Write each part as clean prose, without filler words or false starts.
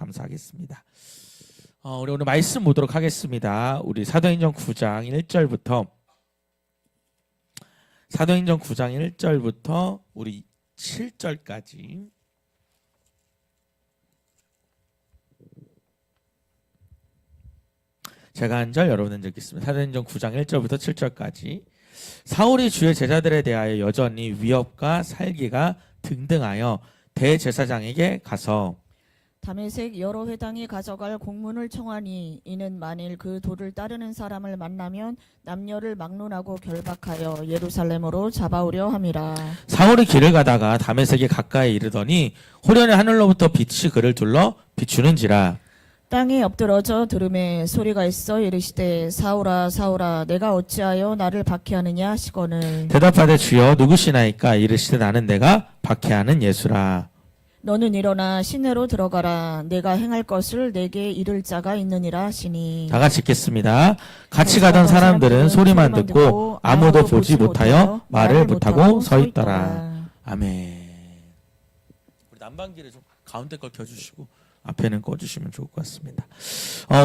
감사하겠습니다. 우리 오늘 말씀 보도록 하겠습니다. 우리 사도행전 9장 1절부터 우리 7절까지 제가 한 절 여러분 한 절 읽겠습니다. 사도행전 9장 1절부터 7절까지. 사울이 주의 제자들에 대하여 여전히 위협과 살기가 등등하여 대제사장에게 가서 다메섹 여러 회당이 가져갈 공문을 청하니 이는 만일 그 도를 따르는 사람을 만나면 남녀를 막론하고 결박하여 예루살렘으로 잡아오려 함이라. 사울이 길을 가다가 다메섹에 가까이 이르더니 호련히 하늘로부터 빛이 그를 둘러 비추는지라. 땅에 엎드러져 들음에 소리가 있어 이르시되 사울아 사울아 내가 어찌하여 나를 박해하느냐 하시거늘 대답하되 주여 누구시나이까. 이르시되 나는 내가 박해하는 예수라. 너는 일어나 시내로 들어가라. 내가 행할 것을 내게 이를 자가 있느니라 하시니. 다 같이 읽겠습니다. 같이 가던 사람들은 소리만 듣고 아무도 보지 못하여 말을 못하고 서 있더라. 아멘. 우리 난방기를 좀 가운데 걸 켜주시고 앞에는 꺼주시면 좋을 것 같습니다.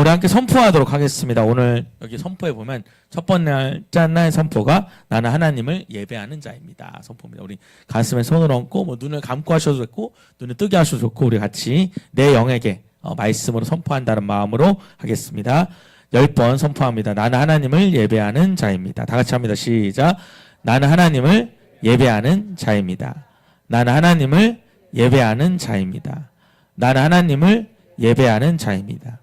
우리 함께 선포하도록 하겠습니다. 오늘 여기 선포에 보면 첫 번째 날 선포가 나는 하나님을 예배하는 자입니다. 선포입니다. 우리 가슴에 손을 얹고 눈을 감고 하셔도 좋고 눈을 뜨게 하셔도 좋고 우리 같이 내 영에게 말씀으로 선포한다는 마음으로 하겠습니다. 10번 선포합니다. 나는 하나님을 예배하는 자입니다. 다 같이 합니다. 시작. 나는 하나님을 예배하는 자입니다. 나는 하나님을 예배하는 자입니다. 나는 하나님을 예배하는 자입니다.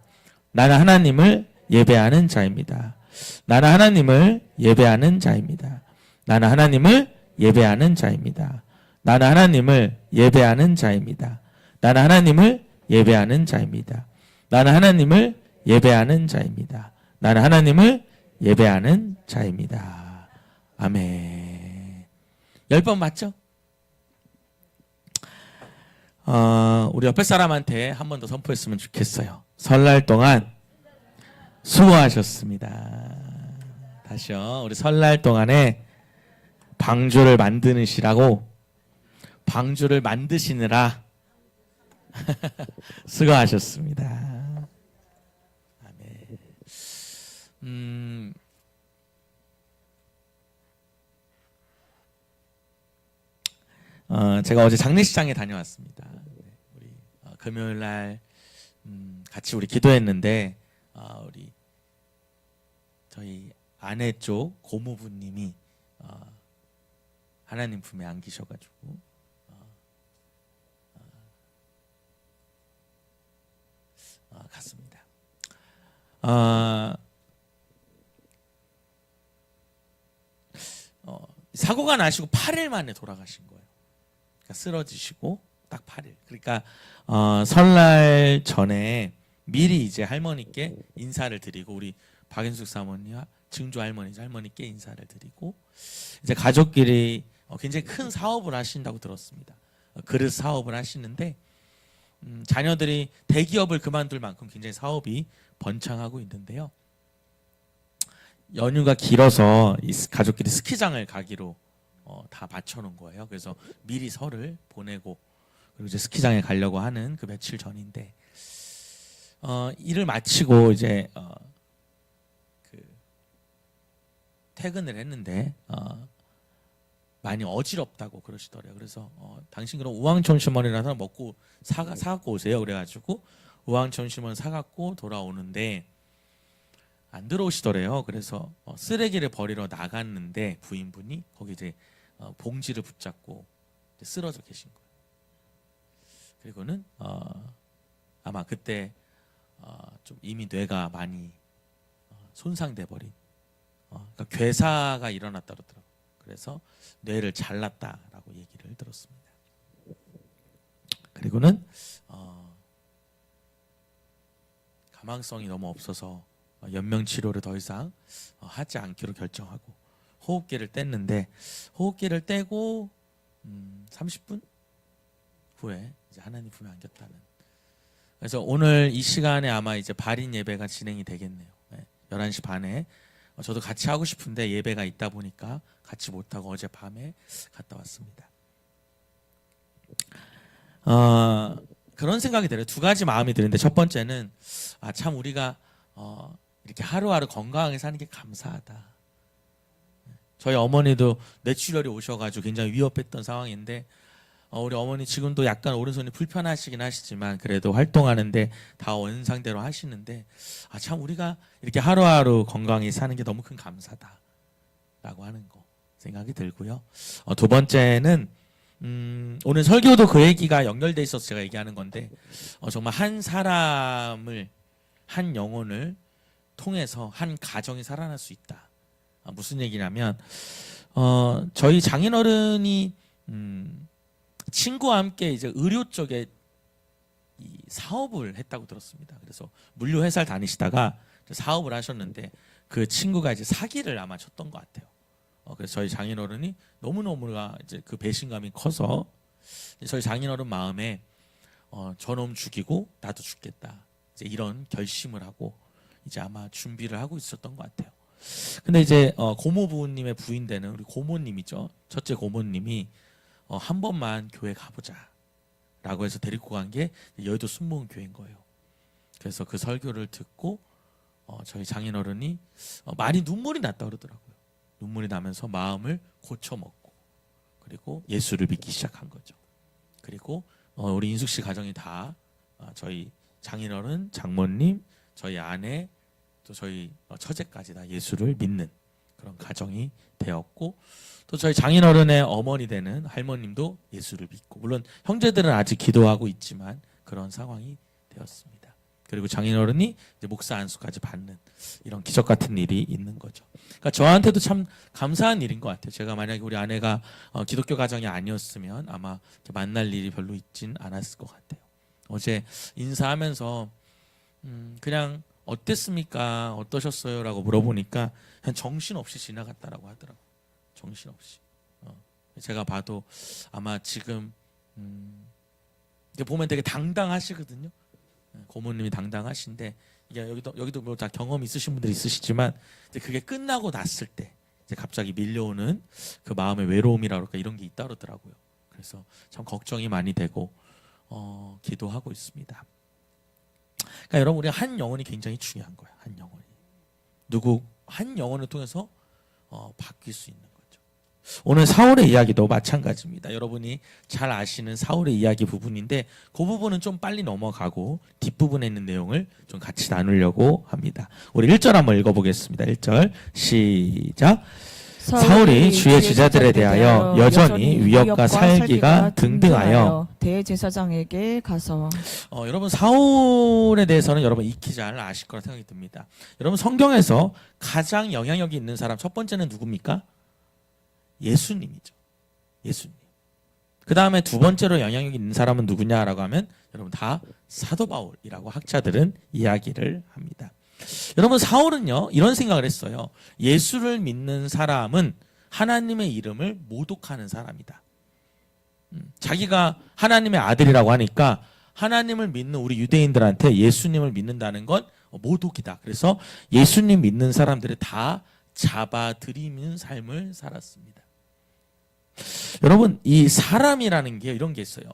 나는 하나님을 예배하는 자입니다. 나는 하나님을 예배하는 자입니다. 나는 하나님을 예배하는 자입니다. 나는 하나님을 예배하는 자입니다. 나는 하나님을 예배하는 자입니다. 나는 하나님을 예배하는 자입니다. 나는 하나님을 예배하는 자입니다. 아멘. 10번 맞죠? 우리 옆에 사람한테 한 번 더 선포했으면 좋겠어요. 설날 동안 수고하셨습니다. 다시요. 우리 설날 동안에 방주를 만드시라고 방주를 만드시느라 수고하셨습니다. 아멘. 제가 어제 장례식장에 다녀왔습니다. 우리 금요일 날 같이 우리 기도했는데 우리 저희 아내 쪽 고모부님이 하나님 품에 안기셔가지고 갔습니다. 사고가 나시고 8일 만에 돌아가신 거예요. 쓰러지시고 딱 8일. 그러니까 설날 전에 미리 이제 할머니께 인사를 드리고 우리 박인숙 사모님과 증조 할머니께 인사를 드리고 이제 가족끼리 굉장히 큰 사업을 하신다고 들었습니다. 그릇 사업을 하시는데 자녀들이 대기업을 그만둘 만큼 굉장히 사업이 번창하고 있는데요. 연휴가 길어서 이 가족끼리 스키장을 가기로 다 맞춰놓은 거예요. 그래서 미리 설을 보내고 그리고 이제 스키장에 가려고 하는 그 며칠 전인데 일을 마치고 이제 그 퇴근을 했는데 많이 어지럽다고 그러시더래요. 그래서 당신 그럼 우황촌시먼이라서 먹고 사갖고 오세요. 그래가지고 우황촌시먼 사갖고 돌아오는데 안 들어오시더래요. 그래서 쓰레기를 버리러 나갔는데 부인분이 거기 이제 봉지를 붙잡고 쓰러져 계신 거예요. 그리고는 아마 그때 좀 이미 뇌가 많이 손상돼 버린 그러니까 괴사가 일어났다 그러더라고요. 그래서 뇌를 잘랐다라고 얘기를 들었습니다. 그리고는 가망성이 너무 없어서 연명 치료를 더 이상 하지 않기로 결정하고 호흡기를 뗐는데 호흡기를 떼고 30분 후에 이제 하나님 품에 안겼다는. 그래서 오늘 이 시간에 아마 이제 발인 예배가 진행이 되겠네요. 11시 반에 저도 같이 하고 싶은데 예배가 있다 보니까 같이 못하고 어젯밤에 갔다 왔습니다. 그런 생각이 들어요. 두 가지 마음이 드는데 첫 번째는 참 우리가 이렇게 하루하루 건강하게 사는 게 감사하다. 저희 어머니도 뇌출혈이 오셔가지고 굉장히 위협했던 상황인데 우리 어머니 지금도 약간 오른손이 불편하시긴 하시지만 그래도 활동하는데 다 원상대로 하시는데 참 우리가 이렇게 하루하루 건강히 사는 게 너무 큰 감사다라고 하는 거 생각이 들고요. 두 번째는 오늘 설교도 그 얘기가 연결돼 있어서 제가 얘기하는 건데 정말 한 사람을 한 영혼을 통해서 한 가정이 살아날 수 있다. 무슨 얘기냐면 저희 장인어른이 친구와 함께 이제 의료 쪽에 이 사업을 했다고 들었습니다. 그래서 물류 회사를 다니시다가 사업을 하셨는데 그 친구가 이제 사기를 아마 쳤던 것 같아요. 그래서 저희 장인어른이 너무너무가 이제 그 배신감이 커서 저희 장인어른 마음에 저놈 죽이고 나도 죽겠다. 이제 이런 결심을 하고 이제 아마 준비를 하고 있었던 것 같아요. 근데 이제 고모부님의 부인 되는 우리 고모님이죠. 첫째 고모님이 한 번만 교회 가보자라고 해서 데리고 간 게 여의도 순복음 교회인 거예요. 그래서 그 설교를 듣고 저희 장인어른이 많이 눈물이 났다 그러더라고요. 눈물이 나면서 마음을 고쳐먹고 그리고 예수를 믿기 시작한 거죠. 그리고 우리 인숙 씨 가정이 다 저희 장인어른, 장모님, 저희 아내 또 저희 처제까지 다 예수를 믿는 그런 가정이 되었고 또 저희 장인어른의 어머니 되는 할머님도 예수를 믿고 물론 형제들은 아직 기도하고 있지만 그런 상황이 되었습니다. 그리고 장인어른이 이제 목사 안수까지 받는 이런 기적 같은 일이 있는 거죠. 그러니까 저한테도 참 감사한 일인 것 같아요. 제가 만약에 우리 아내가 기독교 가정이 아니었으면 아마 만날 일이 별로 있진 않았을 것 같아요. 어제 인사하면서 그냥 어땠습니까? 어떠셨어요? 라고 물어보니까 그냥 정신없이 지나갔다라고 하더라고요. 정신없이. 제가 봐도 아마 지금 보면 되게 당당하시거든요. 고모님이 당당하신데 이게 여기도 뭐 다 경험 있으신 분들 있으시지만 이제 그게 끝나고 났을 때 이제 갑자기 밀려오는 그 마음의 외로움이라 그럴까 이런 게 있다 그러더라고요. 그래서 참 걱정이 많이 되고 기도하고 있습니다. 그러니까 여러분 우리가 한 영혼이 굉장히 중요한 거예요. 한 영혼이 한 영혼을 통해서 바뀔 수 있는 거죠. 오늘 사울의 이야기도 마찬가지입니다. 여러분이 잘 아시는 사울의 이야기 부분인데 그 부분은 좀 빨리 넘어가고 뒷부분에 있는 내용을 좀 같이 나누려고 합니다. 우리 1절 한번 읽어보겠습니다. 1절 시작. 사울이 주의 제자들에 대하여 여전히 위협과 살기가 등등하여 대제사장에게 가서 여러분 사울에 대해서는 여러분 익히 잘 아실 거라 생각이 듭니다. 여러분 성경에서 가장 영향력이 있는 사람 첫 번째는 누굽니까? 예수님이죠. 예수님. 그 다음에 두 번째로 영향력이 있는 사람은 누구냐라고 하면 여러분 다 사도 바울이라고 학자들은 이야기를 합니다. 여러분 사울은요 이런 생각을 했어요. 예수를 믿는 사람은 하나님의 이름을 모독하는 사람이다. 자기가 하나님의 아들이라고 하니까 하나님을 믿는 우리 유대인들한테 예수님을 믿는다는 건 모독이다. 그래서 예수님 믿는 사람들을 다 잡아들이는 삶을 살았습니다. 여러분 이 사람이라는 게 이런 게 있어요.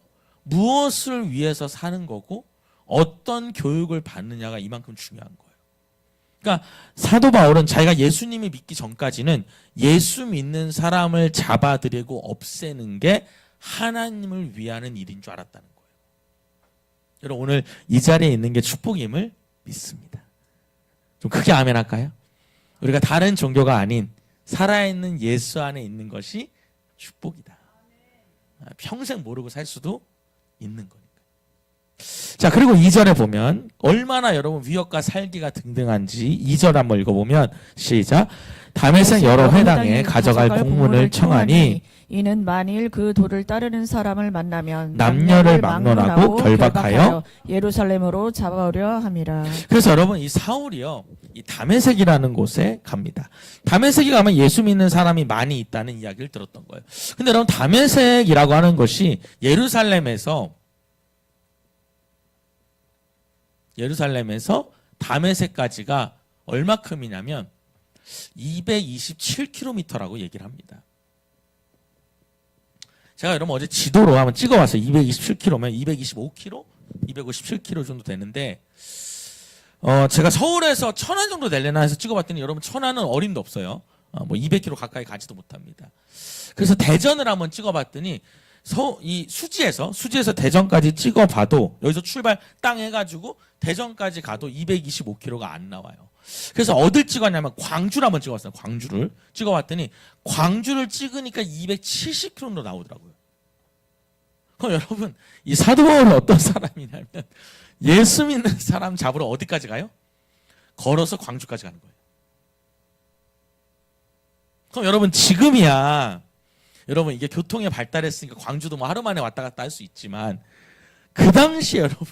무엇을 위해서 사는 거고 어떤 교육을 받느냐가 이만큼 중요한 거예요. 그러니까 사도 바울은 자기가 예수님이 믿기 전까지는 예수 믿는 사람을 잡아들이고 없애는 게 하나님을 위하는 일인 줄 알았다는 거예요. 여러분 오늘 이 자리에 있는 게 축복임을 믿습니다. 좀 크게 아멘 할까요? 우리가 다른 종교가 아닌 살아있는 예수 안에 있는 것이 축복이다. 평생 모르고 살 수도 있는 거니까. 자 그리고 2절에 보면 얼마나 여러분 위협과 살기가 등등한지 2절 한번 읽어보면 시작. 다메섹 여러 회당에 가져갈 공문을 청하니 이는 만일 그 도를 따르는 사람을 만나면 남녀를 막론하고 결박하여 예루살렘으로 잡아오려 함이라. 그래서 여러분 이 사울이요 이 다메섹이라는 곳에 갑니다. 다메섹에 가면 예수 믿는 사람이 많이 있다는 이야기를 들었던 거예요. 근데 여러분 다메섹이라고 하는 것이 예루살렘에서 다메섹까지가 얼마큼이냐면 227km라고 얘기를 합니다. 제가 여러분 어제 지도로 한번 찍어봤어요. 227km면 225km? 257km 정도 되는데 제가 서울에서 천안 정도 되려나 해서 찍어봤더니 여러분 천안은 어림도 없어요. 뭐 200km 가까이 가지도 못합니다. 그래서 대전을 한번 찍어봤더니 이 수지에서 대전까지 찍어봐도 여기서 출발 땅 해가지고 대전까지 가도 225km가 안 나와요. 그래서 어딜 찍었냐면 광주를 한번 찍어봤어요. 광주를 찍어봤더니 광주를 찍으니까 270km로 나오더라고요. 그럼 여러분 이 사도 바울은 어떤 사람이냐면 예수 믿는 사람 잡으러 어디까지 가요? 걸어서 광주까지 가는 거예요. 그럼 여러분 지금이야 여러분 이게 교통이 발달했으니까 광주도 뭐 하루 만에 왔다 갔다 할 수 있지만 그 당시에 여러분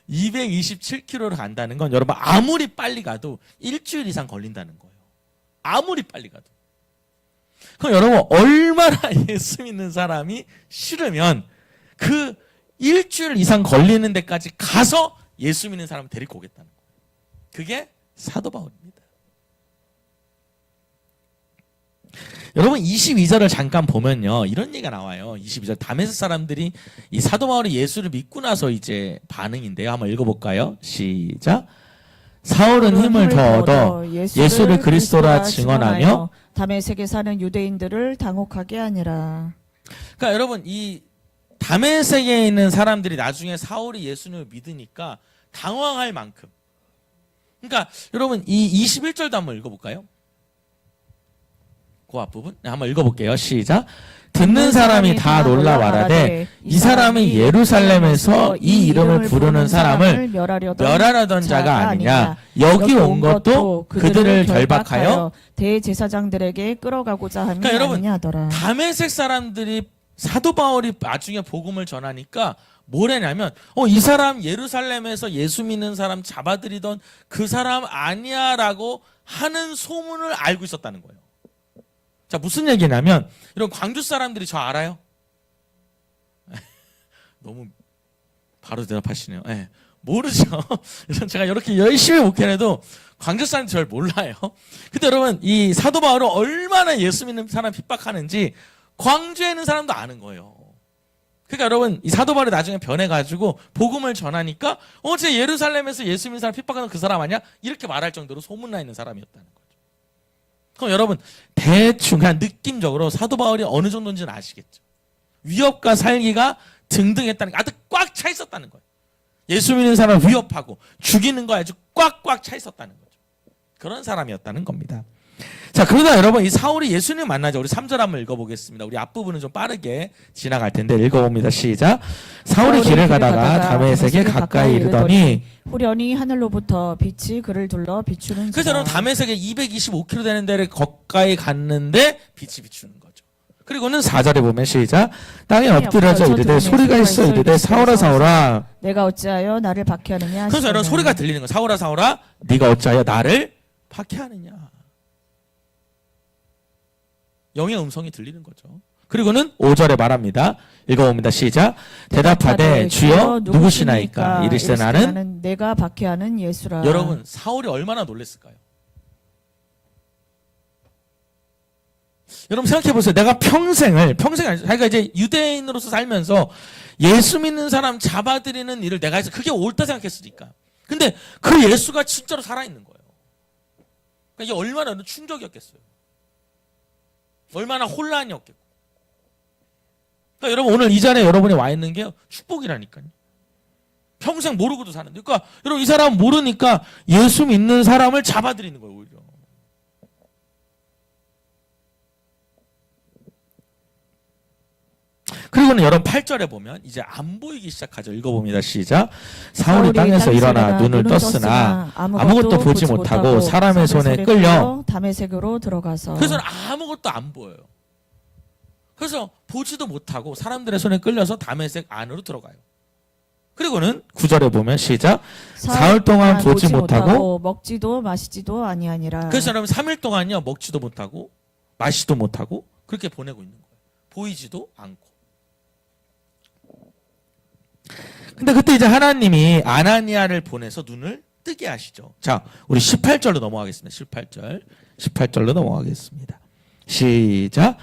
227km를 간다는 건 여러분 아무리 빨리 가도 일주일 이상 걸린다는 거예요. 아무리 빨리 가도. 그럼 여러분 얼마나 예수 믿는 사람이 싫으면 그 일주일 이상 걸리는 데까지 가서 예수 믿는 사람을 데리고 오겠다는 거예요. 그게 사도 바울입니다. 여러분 22절을 잠깐 보면요 이런 얘기가 나와요. 22절 다메섹 사람들이 이 사도 바울이 예수를 믿고 나서 이제 반응인데요. 한번 읽어볼까요? 시작. 사울은 힘을 더 얻어 예수를 그리스도라 증언하며 다메섹에 사는 유대인들을 당혹하게 하니라. 그러니까 여러분 이 다메섹에 있는 사람들이 나중에 사울이 예수님을 믿으니까 당황할 만큼 그러니까 여러분 이 21절도 한번 읽어볼까요? 그 앞부분 한번 읽어볼게요. 시작. 듣는 사람이 다 놀라 말하되 이 사람이 예루살렘에서 이 이름을 부르는 사람을 멸하려던 자가 아니냐. 여기 온 것도 그들을 결박하여 대제사장들에게 끌어가고자 함이 그러니까 여러분 아니하더라. 다메섹 사람들이 사도 바울이 나중에 복음을 전하니까 뭐래냐면 이 사람 예루살렘에서 예수 믿는 사람 잡아들이던 그 사람 아니야라고 하는 소문을 알고 있었다는 거예요. 자, 무슨 얘기냐면 이런 광주 사람들이 저 알아요? 너무 바로 대답하시네요. 네, 모르죠. 제가 이렇게 열심히 목회해도 광주 사람들이 잘 몰라요. 근데 여러분 이 사도 바울은 얼마나 예수 믿는 사람 핍박하는지 광주에 있는 사람도 아는 거예요. 그러니까 여러분 이 사도 바울이 나중에 변해가지고 복음을 전하니까 제 예루살렘에서 예수 믿는 사람 핍박하는 그 사람 아니야? 이렇게 말할 정도로 소문나 있는 사람이었다는 거예요. 그럼 여러분 대충 그냥 느낌적으로 사도 바울이 어느 정도인지는 아시겠죠. 위협과 살기가 등등했다는 게 아주 꽉 차 있었다는 거예요. 예수 믿는 사람을 위협하고 죽이는 거 아주 꽉꽉 차 있었다는 거죠. 그런 사람이었다는 겁니다. 자, 그러다 여러분 이 사울이 예수님 만나죠. 우리 3절 한번 읽어보겠습니다. 우리 앞부분은 좀 빠르게 지나갈 텐데 읽어봅니다. 시작. 사울이 길을 가다가 다메섹에 가까이 이르더니 후련히 하늘로부터 빛이 그를 둘러 비추는 그래서 여러분 다메섹에 225km 되는 데를 가까이 갔는데 빛이 비추는 거죠. 그리고는 4절에 보면 시작. 땅에 엎드려져 이르되 소리가 있어 이르되 사울아 사울아 내가 어찌하여 나를 박해하느냐. 그래서 여러분 소리가 들리는 거예요. 사울아 사울아 네가 어찌하여 나를 박해하느냐. 영의 음성이 들리는 거죠. 그리고는 5절에 말합니다. 읽어봅니다. 시작. 대답하되 주여 누구시나이까. 이르시되 나는 내가 박해하는 예수라. 여러분 사울이 얼마나 놀랐을까요? 여러분 생각해 보세요. 내가 평생을 자기가 이제 유대인으로서 살면서 예수 믿는 사람 잡아들이는 일을 내가 해서 그게 옳다 생각했으니까. 근데 그 예수가 진짜로 살아있는 거예요. 그러니까 이게 얼마나 충격이었겠어요. 얼마나 혼란이었겠고. 그러니까 여러분 오늘 이 자리에 여러분이 와 있는 게 축복이라니까요. 평생 모르고도 사는데. 그러니까 여러분 이 사람 모르니까 예수 믿는 사람을 잡아들이는 거예요. 오히려. 그리고는 여러분 8절에 보면 이제 안 보이기 시작하죠. 읽어봅니다. 시작. 사울이 땅에서 일어나 눈을 떴으나 아무것도 보지 못하고 사람의 손에 끌려 다메섹으로 들어가서. 그래서 아무것도 안 보여요. 그래서 보지도 못하고 사람들의 손에 끌려서 다메섹 안으로 들어가요. 그리고는 9절에 보면 시작. 사흘 동안 보지 못하고 먹지도 마시지도 아니하니라. 그래서 여러분 3일 동안요 먹지도 못하고 마시지도 못하고 그렇게 보내고 있는 거예요. 보이지도 않고. 근데 그때 이제 하나님이 아나니아를 보내서 눈을 뜨게 하시죠. 자, 우리 18절로 넘어가겠습니다. 18절로 넘어가겠습니다. 시작.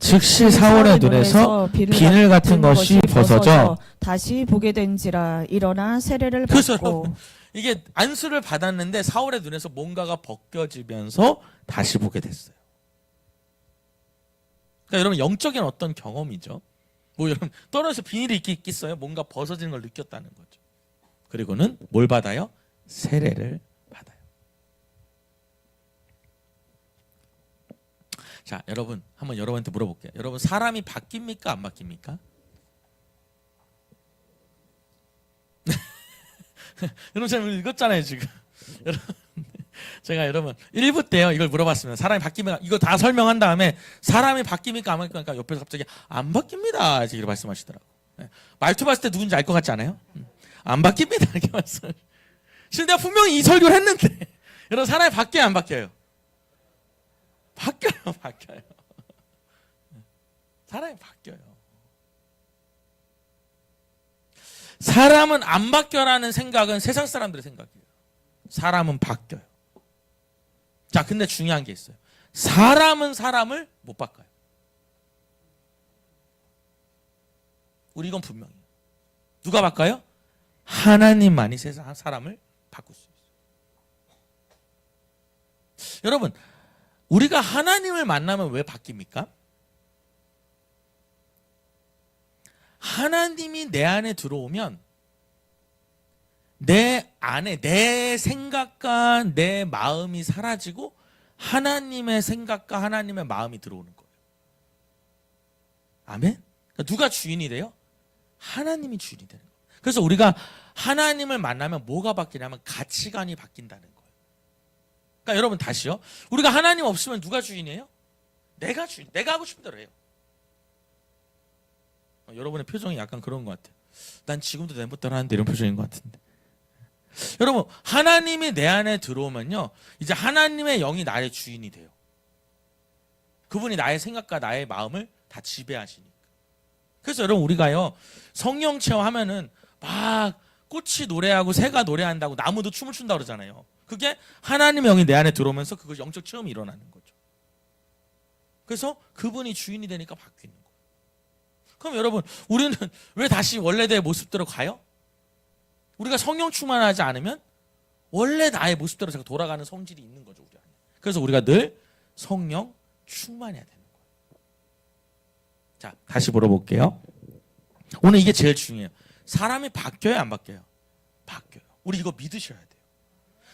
즉시 사울의 눈에서 비늘 같은 것이 벗어져 다시 보게 된지라. 일어나 세례를 그래서 받고. 이게 안수를 받았는데 사울의 눈에서 뭔가가 벗겨지면서 다시 보게 됐어요. 그러니까 여러분 영적인 어떤 경험이죠. 뭐 여러분 떨어져서 비닐이 있겠어요? 뭔가 벗어지는 걸 느꼈다는 거죠. 그리고는 뭘 받아요? 세례를 받아요. 자, 여러분 한번 여러분한테 물어볼게요. 여러분 사람이 바뀝니까? 안 바뀝니까? 여러분 제가 읽었잖아요 지금. 여러분 제가 여러분 1부 때요 이걸 물어봤습니다. 사람이 바뀌면 이거 다 설명한 다음에 사람이 바뀝니까 안 바뀝니까? 옆에서 갑자기 안 바뀝니다 이렇게 말씀하시더라고요. 말투 봤을 때 누군지 알 것 같지 않아요? 안 바뀝니다 이렇게 말씀. 실제 내가 분명히 이 설교를 했는데 여러분 사람이 바뀌어요 안 바뀌어요? 바뀌어요. 사람이 바뀌어요. 사람은 안 바뀌어라는 생각은 세상 사람들의 생각이에요. 사람은 바뀌어요. 자, 근데 중요한 게 있어요. 사람은 사람을 못 바꿔요. 우리 이건 분명해요. 누가 바꿔요? 하나님만이 세상 사람을 바꿀 수 있어요. 여러분, 우리가 하나님을 만나면 왜 바뀝니까? 하나님이 내 안에 들어오면 내 안에 내 생각과 내 마음이 사라지고 하나님의 생각과 하나님의 마음이 들어오는 거예요. 아멘? 그러니까 누가 주인이 돼요? 하나님이 주인이 되는 거예요. 그래서 우리가 하나님을 만나면 뭐가 바뀌냐면 가치관이 바뀐다는 거예요. 그러니까 여러분 다시요. 우리가 하나님 없으면 누가 주인이에요? 내가 주인. 내가 하고 싶은 대로 해요. 여러분의 표정이 약간 그런 것 같아요. 난 지금도 내 멋대로 하는데 이런 표정인 것 같은데. 여러분 하나님이 내 안에 들어오면요 이제 하나님의 영이 나의 주인이 돼요. 그분이 나의 생각과 나의 마음을 다 지배하시니까. 그래서 여러분 우리가요 성령 체험하면은 막 꽃이 노래하고 새가 노래한다고 나무도 춤을 춘다고 그러잖아요. 그게 하나님의 영이 내 안에 들어오면서 그것이 영적 체험이 일어나는 거죠. 그래서 그분이 주인이 되니까 바뀌는 거예요. 그럼 여러분 우리는 왜 다시 원래대의 모습대로 가요? 우리가 성령 충만하지 않으면 원래 나의 모습대로 자꾸 돌아가는 성질이 있는 거죠. 우리 안에. 그래서 우리가 늘 성령 충만해야 되는 거예요. 자, 다시 물어볼게요. 오늘 이게 제일 중요해요. 사람이 바뀌어요 안 바뀌어요? 바뀌어요. 우리 이거 믿으셔야 돼요.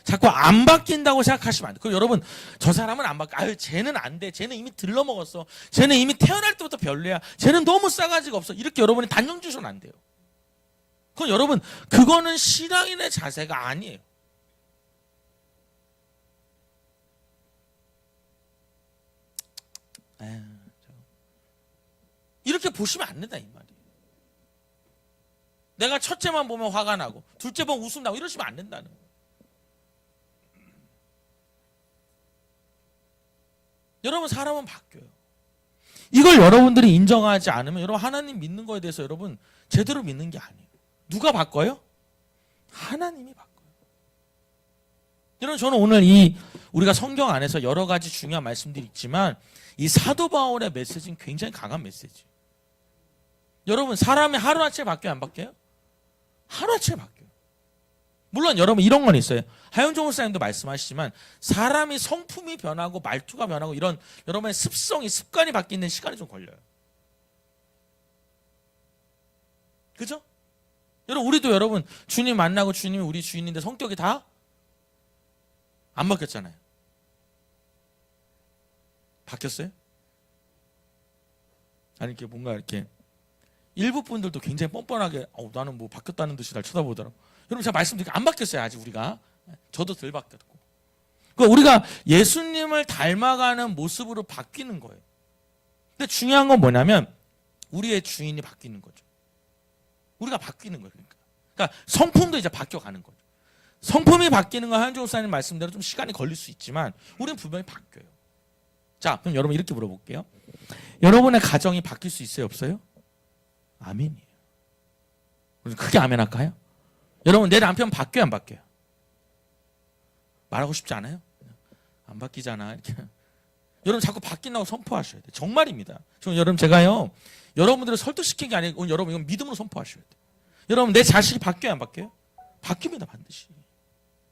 자꾸 안 바뀐다고 생각하시면 안 돼요. 그리고 여러분 저 사람은 안 바뀌어. 아유 쟤는 안 돼. 쟤는 이미 들러먹었어. 쟤는 이미 태어날 때부터 별로야. 쟤는 너무 싸가지가 없어. 이렇게 여러분이 단정 주셔는 안 돼요. 그건 여러분 그거는 신앙인의 자세가 아니에요. 이렇게 보시면 안 된다 이 말이에요. 내가 첫째만 보면 화가 나고 둘째 보면 웃음 나고 이러시면 안 된다는 거예요. 여러분 사람은 바뀌어요. 이걸 여러분들이 인정하지 않으면 여러분 하나님 믿는 거에 대해서 여러분 제대로 믿는 게 아니에요. 누가 바꿔요? 하나님이 바꿔요. 여러분 저는 오늘 우리가 성경 안에서 여러 가지 중요한 말씀들이 있지만 이 사도 바울의 메시지는 굉장히 강한 메시지. 여러분 사람이 하루아침에 바뀌어요 안 바뀌어요? 하루아침에 바뀌어요. 물론 여러분 이런 건 있어요. 하영종 목사님도 말씀하시지만 사람이 성품이 변하고 말투가 변하고 이런 여러분의 습성이 습관이 바뀌는 시간이 좀 걸려요. 그죠? 여러분 우리도 여러분 주님 만나고 주님이 우리 주인인데 성격이 다 안 바뀌었잖아요. 바뀌었어요? 아니 이렇게 뭔가 이렇게 일부 분들도 굉장히 뻔뻔하게 나는 뭐 바뀌었다는 듯이 날 쳐다보더라고. 여러분 제가 말씀드리니까 안 바뀌었어요 아직 우리가. 저도 덜 바뀌었고. 그러니까 우리가 예수님을 닮아가는 모습으로 바뀌는 거예요. 근데 중요한 건 뭐냐면 우리의 주인이 바뀌는 거죠. 우리가 바뀌는 거예요. 그러니까 성품도 이제 바뀌어가는 거죠. 성품이 바뀌는 건 하영종 목사님 말씀대로 좀 시간이 걸릴 수 있지만 우리는 분명히 바뀌어요. 자, 그럼 여러분 이렇게 물어볼게요. 여러분의 가정이 바뀔 수 있어요, 없어요? 아멘이에요. 크게 아멘 할까요? 여러분 내 남편 바뀌어요, 안 바뀌어요? 말하고 싶지 않아요? 안 바뀌잖아. 이렇게. 여러분 자꾸 바뀐다고 선포하셔야 돼요. 정말입니다. 여러분 제가요 여러분들을 설득시킨 게 아니고 여러분 이건 믿음으로 선포하셔야 돼요. 여러분 내 자식이 바뀌어요 안 바뀌어요? 바뀝니다.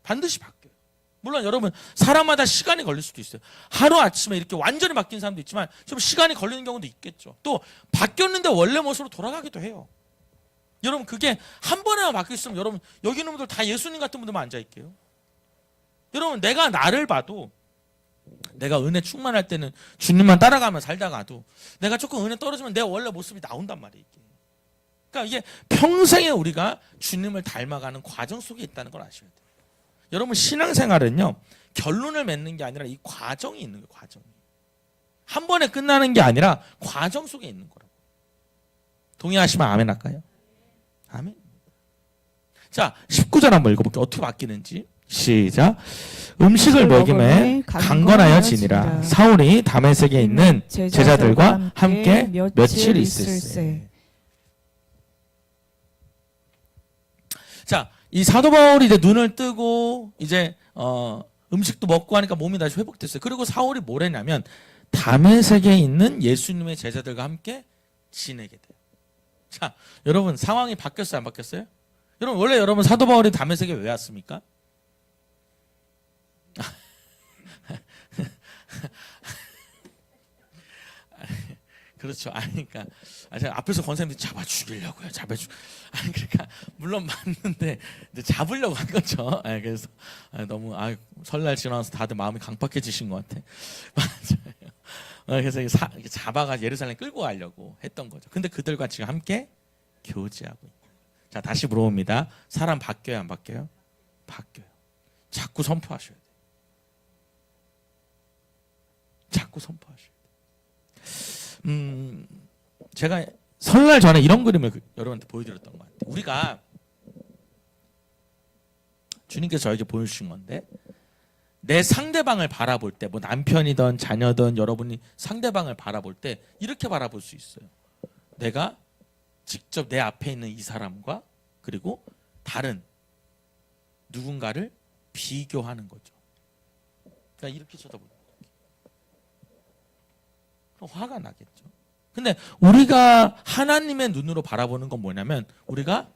반드시 바뀌어요. 물론 여러분 사람마다 시간이 걸릴 수도 있어요. 하루아침에 이렇게 완전히 바뀐 사람도 있지만 좀 시간이 걸리는 경우도 있겠죠. 또 바뀌었는데 원래 모습으로 돌아가기도 해요. 여러분 그게 한 번에만 바뀌었으면 여러분 여기 있는 분들 다 예수님 같은 분들만 앉아있게요. 여러분 내가 나를 봐도 내가 은혜 충만할 때는 주님만 따라가며 살다가도 내가 조금 은혜 떨어지면 내 원래 모습이 나온단 말이에요. 그러니까 이게 평생에 우리가 주님을 닮아가는 과정 속에 있다는 걸 아셔야 돼요. 여러분 신앙생활은요 결론을 맺는 게 아니라 이 과정이 있는 거예요. 과정이 한 번에 끝나는 게 아니라 과정 속에 있는 거라고. 동의하시면 아멘 할까요? 아멘. 자 19절 한번 읽어볼게요. 어떻게 바뀌는지. 시작. 음식을 먹임에 강건하여 지니라. 사울이 다메섹에 있는 제자들과 함께 며칠 있을세. 자, 이 사도 바울이 이제 눈을 뜨고 이제 음식도 먹고 하니까 몸이 다시 회복됐어요. 그리고 사울이 뭘 했냐면 다메섹에 있는 예수님의 제자들과 함께 지내게 돼요. 자, 여러분 상황이 바뀌었어요, 안 바뀌었어요? 여러분 원래 여러분 사도 바울이 다메섹에 왜 왔습니까? 그렇죠. 그러니까 제가 앞에서 권사님들이 잡아 죽이려고요. 그러니까 물론 맞는데 이제 잡으려고 한 거죠. 그래서 너무 설날 지나서 다들 마음이 강팍해지신 것 같아. 맞아요. 그래서 이렇게 잡아가 예루살렘 끌고 가려고 했던 거죠. 근데 그들과 지금 함께 교제하고 있다. 자 다시 물어봅니다. 사람 바뀌어요, 안 바뀌어요? 바뀌어요. 자꾸 선포하셔야 돼요. 자꾸 선포하셔야 돼요. 제가 설날 전에 이런 그림을 여러분한테 보여드렸던 것 같아요. 우리가 주님께서 저에게 보여주신 건데 내 상대방을 바라볼 때 뭐 남편이든 자녀든 여러분이 상대방을 바라볼 때 이렇게 바라볼 수 있어요. 내가 직접 내 앞에 있는 이 사람과 그리고 다른 누군가를 비교하는 거죠. 그러니까 이렇게 쳐다보는 거예요. 그럼 화가 나겠죠. 근데 우리가 하나님의 눈으로 바라보는 건 뭐냐면 우리가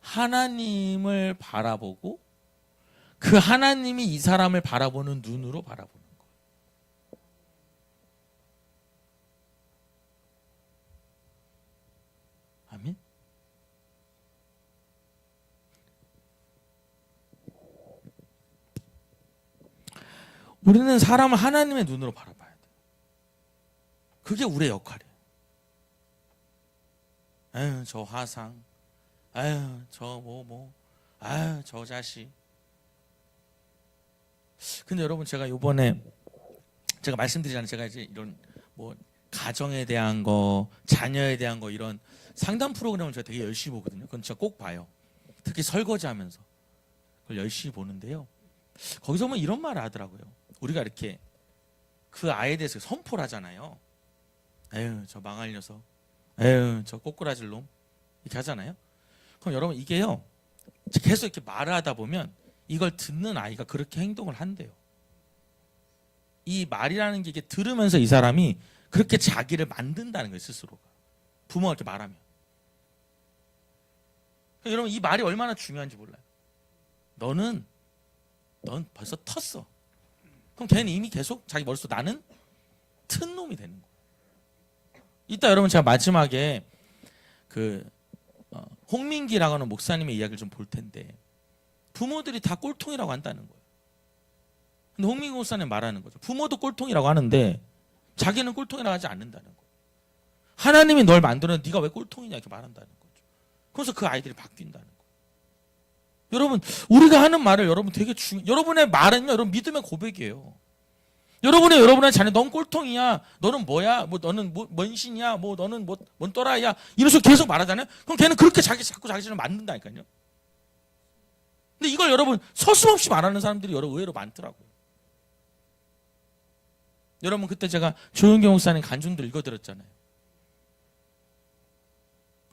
하나님을 바라보고 그 하나님이 이 사람을 바라보는 눈으로 바라보는 거예요. 아멘. 우리는 사람을 하나님의 눈으로 바라봐야 돼요. 그게 우리의 역할이에요. 아유 저 화상, 아유 저 아유 저 자식. 근데 여러분 제가 요번에 제가 말씀드리잖아요. 제가 이제 이런 뭐 가정에 대한 거, 자녀에 대한 거 이런 상담 프로그램을 제가 되게 열심히 보거든요. 그건 진짜 꼭 봐요. 특히 설거지하면서 그걸 열심히 보는데요. 거기서 보면 이런 말을 하더라고요. 우리가 이렇게 그 아이에 대해서 선포를 하잖아요. 에휴 저 망할 녀석, 에휴 저 꼬꾸라질 놈 이렇게 하잖아요. 그럼 여러분 이게요 계속 이렇게 말을 하다 보면 이걸 듣는 아이가 그렇게 행동을 한대요. 이 말이라는 게 이게 들으면서 이 사람이 그렇게 자기를 만든다는 거예요. 스스로가 부모가 이렇게 말하면. 그러니까 여러분 이 말이 얼마나 중요한지 몰라요. 넌 벌써 텄어. 그럼 걔는 이미 계속 자기 머릿속에 나는 튼 놈이 되는 거예요. 이따 여러분 제가 마지막에 그 홍민기라고 하는 목사님의 이야기를 좀 볼 텐데 부모들이 다 꼴통이라고 한다는 거예요. 근데 홍민기 목사님 말하는 거죠. 부모도 꼴통이라고 하는데 자기는 꼴통이라고 하지 않는다는 거예요. 하나님이 널 만들었는데 네가 왜 꼴통이냐 이렇게 말한다는 거죠. 그래서 그 아이들이 바뀐다는 거예요. 여러분 우리가 하는 말을 여러분 되게 여러분의 말은요 여러분 믿음의 고백이에요. 여러분의 자녀 넌 꼴통이야, 너는 뭐야, 뭐 너는 뭔 신이야, 뭐 너는 뭔 또라이야 이런 식으로 계속 말하잖아요. 그럼 걔는 그렇게 자꾸 자기 자신을 만든다니까요. 근데 이걸 여러분 서슴없이 말하는 사람들이 여러 의외로 많더라고요. 여러분 그때 제가 조용기 목사님 간증들 읽어드렸잖아요.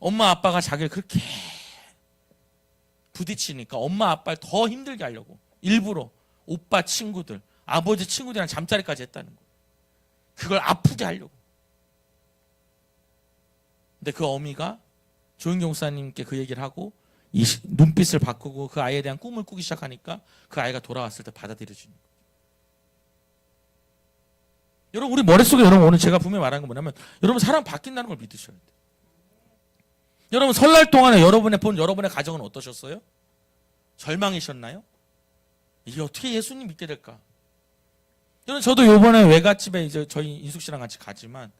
엄마 아빠가 자기를 그렇게 부딪히니까 엄마 아빠를 더 힘들게 하려고 일부러 오빠 친구들, 아버지 친구들이랑 잠자리까지 했다는 거예요. 그걸 아프게 하려고. 근데 그 어미가 조윤경 목사님께 그 얘기를 하고 눈빛을 바꾸고 그 아이에 대한 꿈을 꾸기 시작하니까 그 아이가 돌아왔을 때 받아들여주는 거예요. 여러분 우리 머릿속에 여러분 오늘 제가 분명히 말하는 건 뭐냐면 여러분 사람 바뀐다는 걸 믿으셔야 돼요. 여러분 설날 동안에 여러분의 가정은 어떠셨어요? 절망이셨나요? 이게 어떻게 예수님 믿게 될까? 여러분 저도 요번에 외갓집에 이제 저희 인숙 씨랑 같이 가지만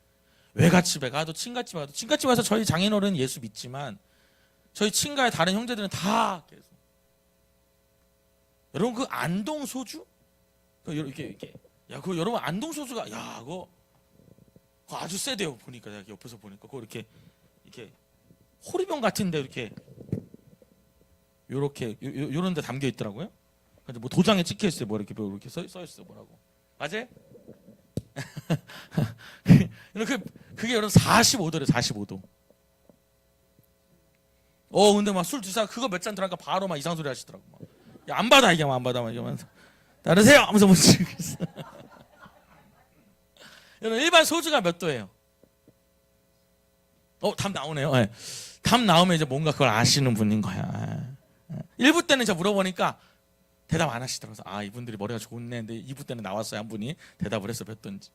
외갓집에 가도 친갓집에 가도 친갓집에 가서 저희 장인어른 예수 믿지만 저희 친가의 다른 형제들은 다 계속 여러분 그 안동 소주 이렇게 야 그거 여러분 안동 소주가 야 그거 아주 세대요. 보니까 내가 옆에서 보니까 그거 이렇게 호리병 같은데 이렇게 요런 데 담겨 있더라고요. 근데 뭐 도장에 찍혀 있어요. 뭐 이렇게 써 있어 뭐라고. 맞아요? 그게 여러분 45도래요. 45도. 근데 막 술 드시다가 그거 몇 잔 들어가니까 바로 막 이상 소리 하시더라고. 막. 야, 안 받아 이게 안 받아 막 이러면서 따르세요 하면서 못 치고 있어. 여러분 일반 소주가 몇 도예요? 답 나오네요. 네. 답 나오면 이제 뭔가 그걸 아시는 분인 거야. 1부 때는 제가 물어보니까 대답 안 하시더라고요. 이분들이 머리가 좋네. 근데 2부 때는 나왔어요. 한 분이 대답을 해서 몇 도인지.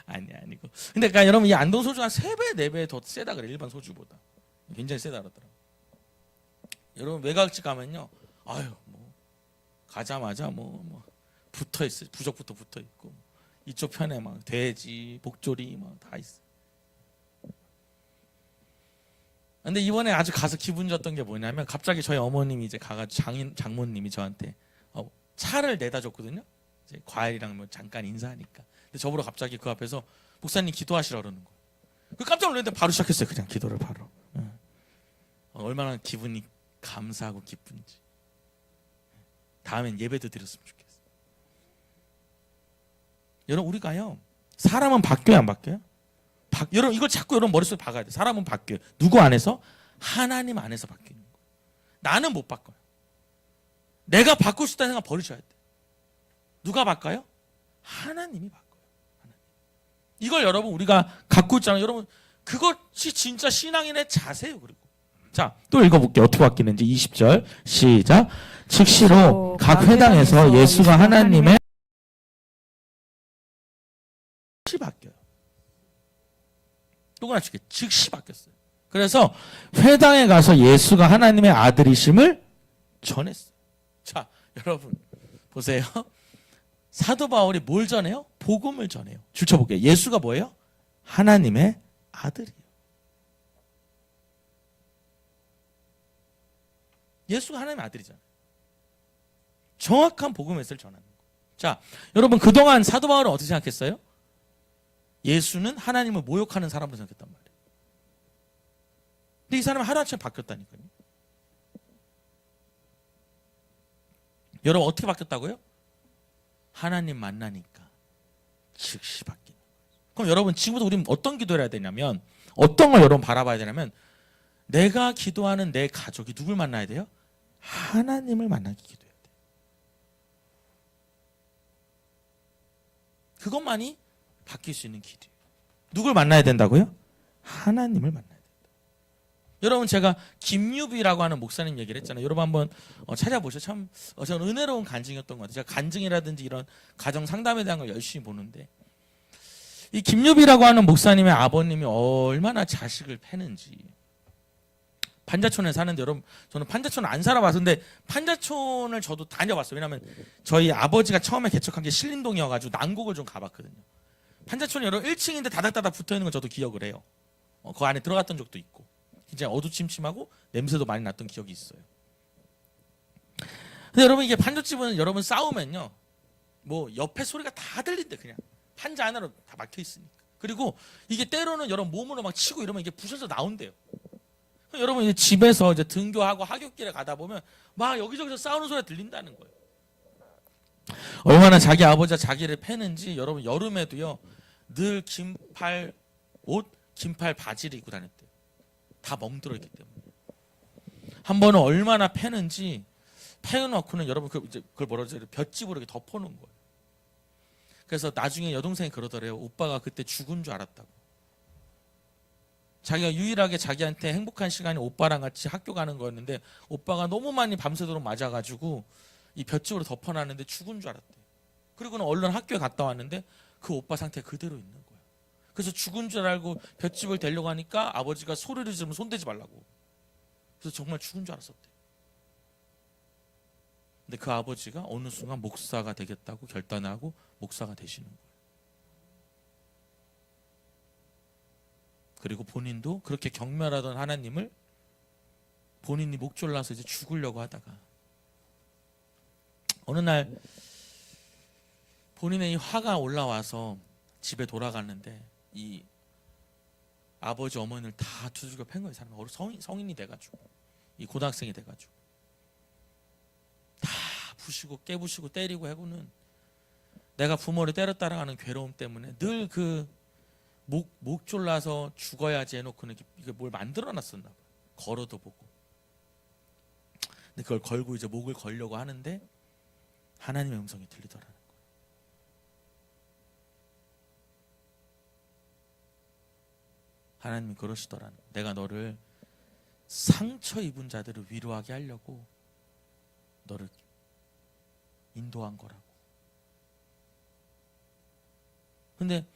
아니고. 근데 그러니까 여러분 이 안동 소주가 3배, 4배 더 세다 그래. 일반 소주보다. 굉장히 세다 그러더라고요. 여러분 외곽집 가면요. 뭐 가자마자 뭐 붙어 있어요. 부적부터 붙어 있고. 이쪽 편에 막 돼지, 목조리 막 다 있어. 근데 이번에 아주 가서 기분 좋았던 게 뭐냐면 갑자기 저희 어머님이 이제 가가지고 장모님이 저한테 차를 내다 줬거든요. 이제 과일이랑 뭐 잠깐 인사하니까. 근데 저보러 갑자기 그 앞에서 목사님 기도하시라 그러는 거예요. 그 깜짝 놀랐는데 바로 시작했어요. 그냥 기도를 바로. 얼마나 기분이 감사하고 기쁜지. 다음엔 예배도 드렸으면 좋겠어요. 여러분 우리가요. 사람은 바뀌어요 안 바뀌어요? 여러분 이걸 자꾸 여러분 머릿속에 박아야 돼. 사람은 바뀌어요. 누구 안에서? 하나님 안에서 바뀌는 거예요. 나는 못 바꿔요. 내가 바꾸고 싶다는 생각 버리셔야 돼. 누가 바꿔요? 하나님이 바꿔요. 하나님. 이걸 여러분 우리가 갖고 있잖아요. 여러분 그것이 진짜 신앙인의 자세예요. 그리고 자, 또 읽어볼게요. 어떻게 바뀌는지 20절 시작. 즉시로 각 회당에서 예수가 하나님의 즉시 바뀌어요. 누구나 즉시 바뀌었어요. 그래서 회당에 가서 예수가 하나님의 아들이심을 전했어요. 자, 여러분 보세요. 사도 바울이 뭘 전해요? 복음을 전해요. 줄쳐볼게요. 예수가 뭐예요? 하나님의 아들이에요. 예수가 하나님의 아들이잖아요. 정확한 복음 메시지를 전하는 거예요. 자, 여러분 그동안 사도 바울은 어떻게 생각했어요? 예수는 하나님을 모욕하는 사람으로 생각했단 말이에요. 근데 이 사람은 하루아침에 바뀌었다니까요. 여러분 어떻게 바뀌었다고요? 하나님 만나니까 즉시 바뀌는 거예요. 그럼 여러분 지금부터 우리는 어떤 기도를 해야 되냐면 어떤 걸 여러분 바라봐야 되냐면 내가 기도하는 내 가족이 누굴 만나야 돼요? 하나님을 만나기 기도해야 돼요. 그것만이 바뀔 수 있는 길이에요. 누굴 만나야 된다고요? 하나님을 만나야 된다. 여러분 제가 김유비라고 하는 목사님 얘기를 했잖아요. 여러분 한번 찾아보셔. 참 저는 은혜로운 간증이었던 것 같아요. 제가 간증이라든지 이런 가정 상담에 대한 걸 열심히 보는데 이 김유비라고 하는 목사님의 아버님이 얼마나 자식을 패는지. 판자촌에 사는데 여러분 저는 판자촌 안 살아봤는데 판자촌을 저도 다녀봤어요. 왜냐하면 저희 아버지가 처음에 개척한 게 신림동이어가지고 난곡을 좀 가봤거든요. 판자촌이 여러분 1층인데 다닥다닥 붙어있는 건 저도 기억을 해요. 그 안에 들어갔던 적도 있고 굉장히 어두침침하고 냄새도 많이 났던 기억이 있어요. 근데 여러분 이게 판잣집은 여러분 싸우면요 뭐 옆에 소리가 다 들린대. 그냥 판자 하나로 다 막혀있으니까. 그리고 이게 때로는 여러분 몸으로 막 치고 이러면 이게 부셔서 나온대요. 여러분 이제 집에서 이제 등교하고 하굣길에 가다 보면 막 여기저기서 싸우는 소리가 들린다는 거예요. 얼마나 자기 아버지가 자기를 패는지 여러분 여름에도요 늘 긴팔 옷, 긴팔 바지를 입고 다녔대요. 다 멍들어 있기 때문에. 한 번은 얼마나 패는지 패놓고는 여러분 그걸 뭐라 그러죠? 볏짚으로 이렇게 덮어놓은 거예요. 그래서 나중에 여동생이 그러더래요. 오빠가 그때 죽은 줄 알았다고. 자기가 유일하게 자기한테 행복한 시간이 오빠랑 같이 학교 가는 거였는데 오빠가 너무 많이 밤새도록 맞아가지고 이 볏짚으로 덮어놨는데 죽은 줄 알았대. 그리고는 얼른 학교에 갔다 왔는데 그 오빠 상태 그대로 있는 거야. 그래서 죽은 줄 알고 볏짚을 데려고 하니까 아버지가 소리를 지르면 손대지 말라고. 그래서 정말 죽은 줄 알았었대. 근데 그 아버지가 어느 순간 목사가 되겠다고 결단하고 목사가 되시는 거예요. 그리고 본인도 그렇게 경멸하던 하나님을 본인이 목 졸라서 이제 죽으려고 하다가 어느 날 본인의 이 화가 올라와서 집에 돌아갔는데 이 아버지 어머니를 다 두들겨 팬 거예요. 사람이 성인이 돼가지고 이 고등학생이 돼가지고 다 부시고 깨부시고 때리고 하고는 내가 부모를 때렸다라 하는 괴로움 때문에 늘 그 목 졸라서 죽어야지 해놓고는 이게 뭘 만들어놨었나 봐요. 걸어도 보고. 근데 그걸 걸고 이제 목을 걸려고 하는데 하나님의 음성이 들리더라는 거예요. 하나님이 그러시더라는 거예요. 내가 너를 상처 입은 자들을 위로하게 하려고 너를 인도한 거라고. 근데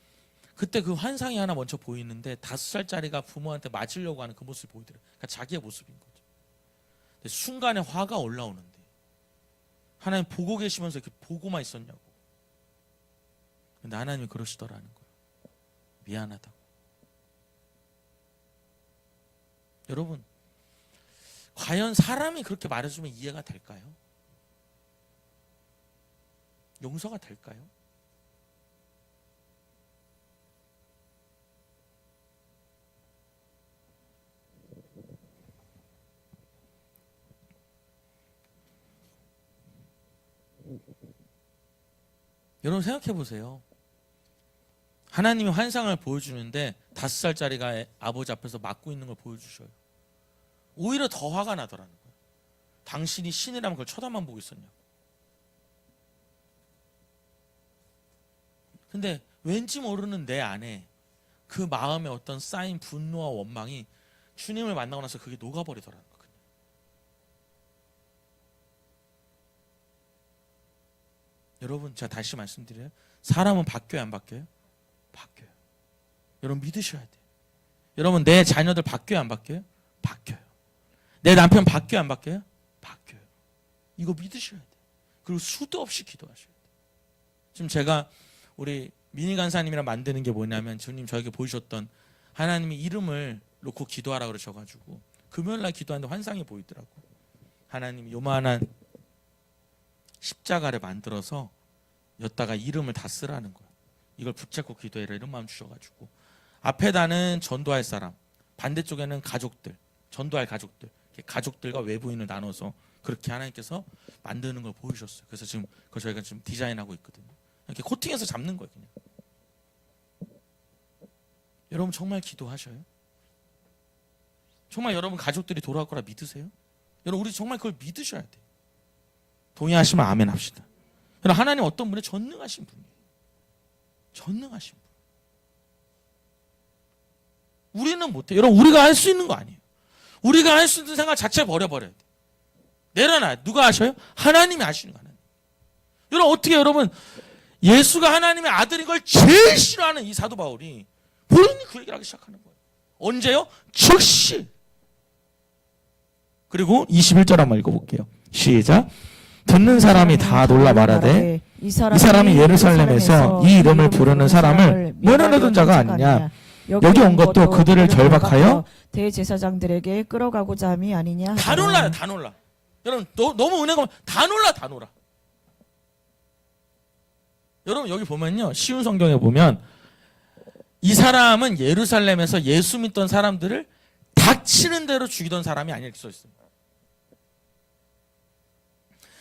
그때 그 환상이 하나 먼저 보이는데 5살짜리가 부모한테 맞으려고 하는 그 모습이 보이더래요. 그러니까 자기의 모습인 거죠. 근데 순간에 화가 올라오는데 하나님 보고 계시면서 이렇게 보고만 있었냐고. 근데 하나님이 그러시더라는 거예요. 미안하다고. 여러분, 과연 사람이 그렇게 말해주면 이해가 될까요? 용서가 될까요? 여러분 생각해 보세요. 하나님이 환상을 보여주는데 5살짜리가 아버지 앞에서 맞고 있는 걸 보여주셔요. 오히려 더 화가 나더라는 거예요. 당신이 신이라면 그걸 쳐다만 보고 있었냐고. 근데 왠지 모르는 내 안에 그 마음에 어떤 쌓인 분노와 원망이 주님을 만나고 나서 그게 녹아버리더라는 거예요. 여러분 제가 다시 말씀드려요. 사람은 바뀌어요 안 바뀌어요? 바뀌어요. 여러분 믿으셔야 돼요. 여러분 내 자녀들 바뀌어요 안 바뀌어요? 바뀌어요. 내 남편 바뀌어요 안 바뀌어요? 바뀌어요. 이거 믿으셔야 돼요. 그리고 수도 없이 기도하셔야 돼요. 지금 제가 우리 미니 간사님이랑 만드는 게 뭐냐면 주님 저에게 보이셨던 하나님이 이름을 놓고 기도하라 그러셔가지고 금요일날 기도하는데 환상이 보이더라고. 하나님이 요만한 십자가를 만들어서 여기다가 이름을 다 쓰라는 거야. 이걸 붙잡고 기도해라 이런 마음 주셔가지고 앞에다는 전도할 사람, 반대쪽에는 가족들, 전도할 가족들, 가족들과 외부인을 나눠서 그렇게 하나님께서 만드는 걸 보여주셨어요. 그래서 지금 그걸 저희가 지금 디자인하고 있거든요. 이렇게 코팅해서 잡는 거예요, 그냥. 여러분 정말 기도하셔요? 정말 여러분 가족들이 돌아올 거라 믿으세요? 여러분 우리 정말 그걸 믿으셔야 돼요. 동의하시면 아멘 합시다. 여러분 하나님 어떤 분이 전능하신 분이에요. 전능하신 분. 우리는 못해요. 여러분 우리가 할 수 있는 거 아니에요. 우리가 할 수 있는 생각 자체 버려버려야 돼. 내려놔요. 누가 하셔요? 하나님이 하시는 거. 하나님. 여러분 어떻게 여러분 예수가 하나님의 아들인 걸 제일 싫어하는 이 사도 바울이 본인이 그 얘기를 하기 시작하는 거예요. 언제요? 즉시. 그리고 21절 한번 읽어볼게요. 시작. 듣는 사람이 다 놀라 말하되 이 사람이 예루살렘에서 이 이름을 부르는 사람을 면하려던 자가 아니냐. 여기 온 것도 그들을 결박하여 대제사장들에게 끌어가고자 함이 아니냐. 다 놀라요. 다 놀라. 여러분 너무 은혜가 다 놀라. 다 놀라. 여러분 여기 보면요. 쉬운 성경에 보면 이 사람은 예루살렘에서 예수 믿던 사람들을 닥치는 대로 죽이던 사람이 아니라 이렇게 써 있습니다.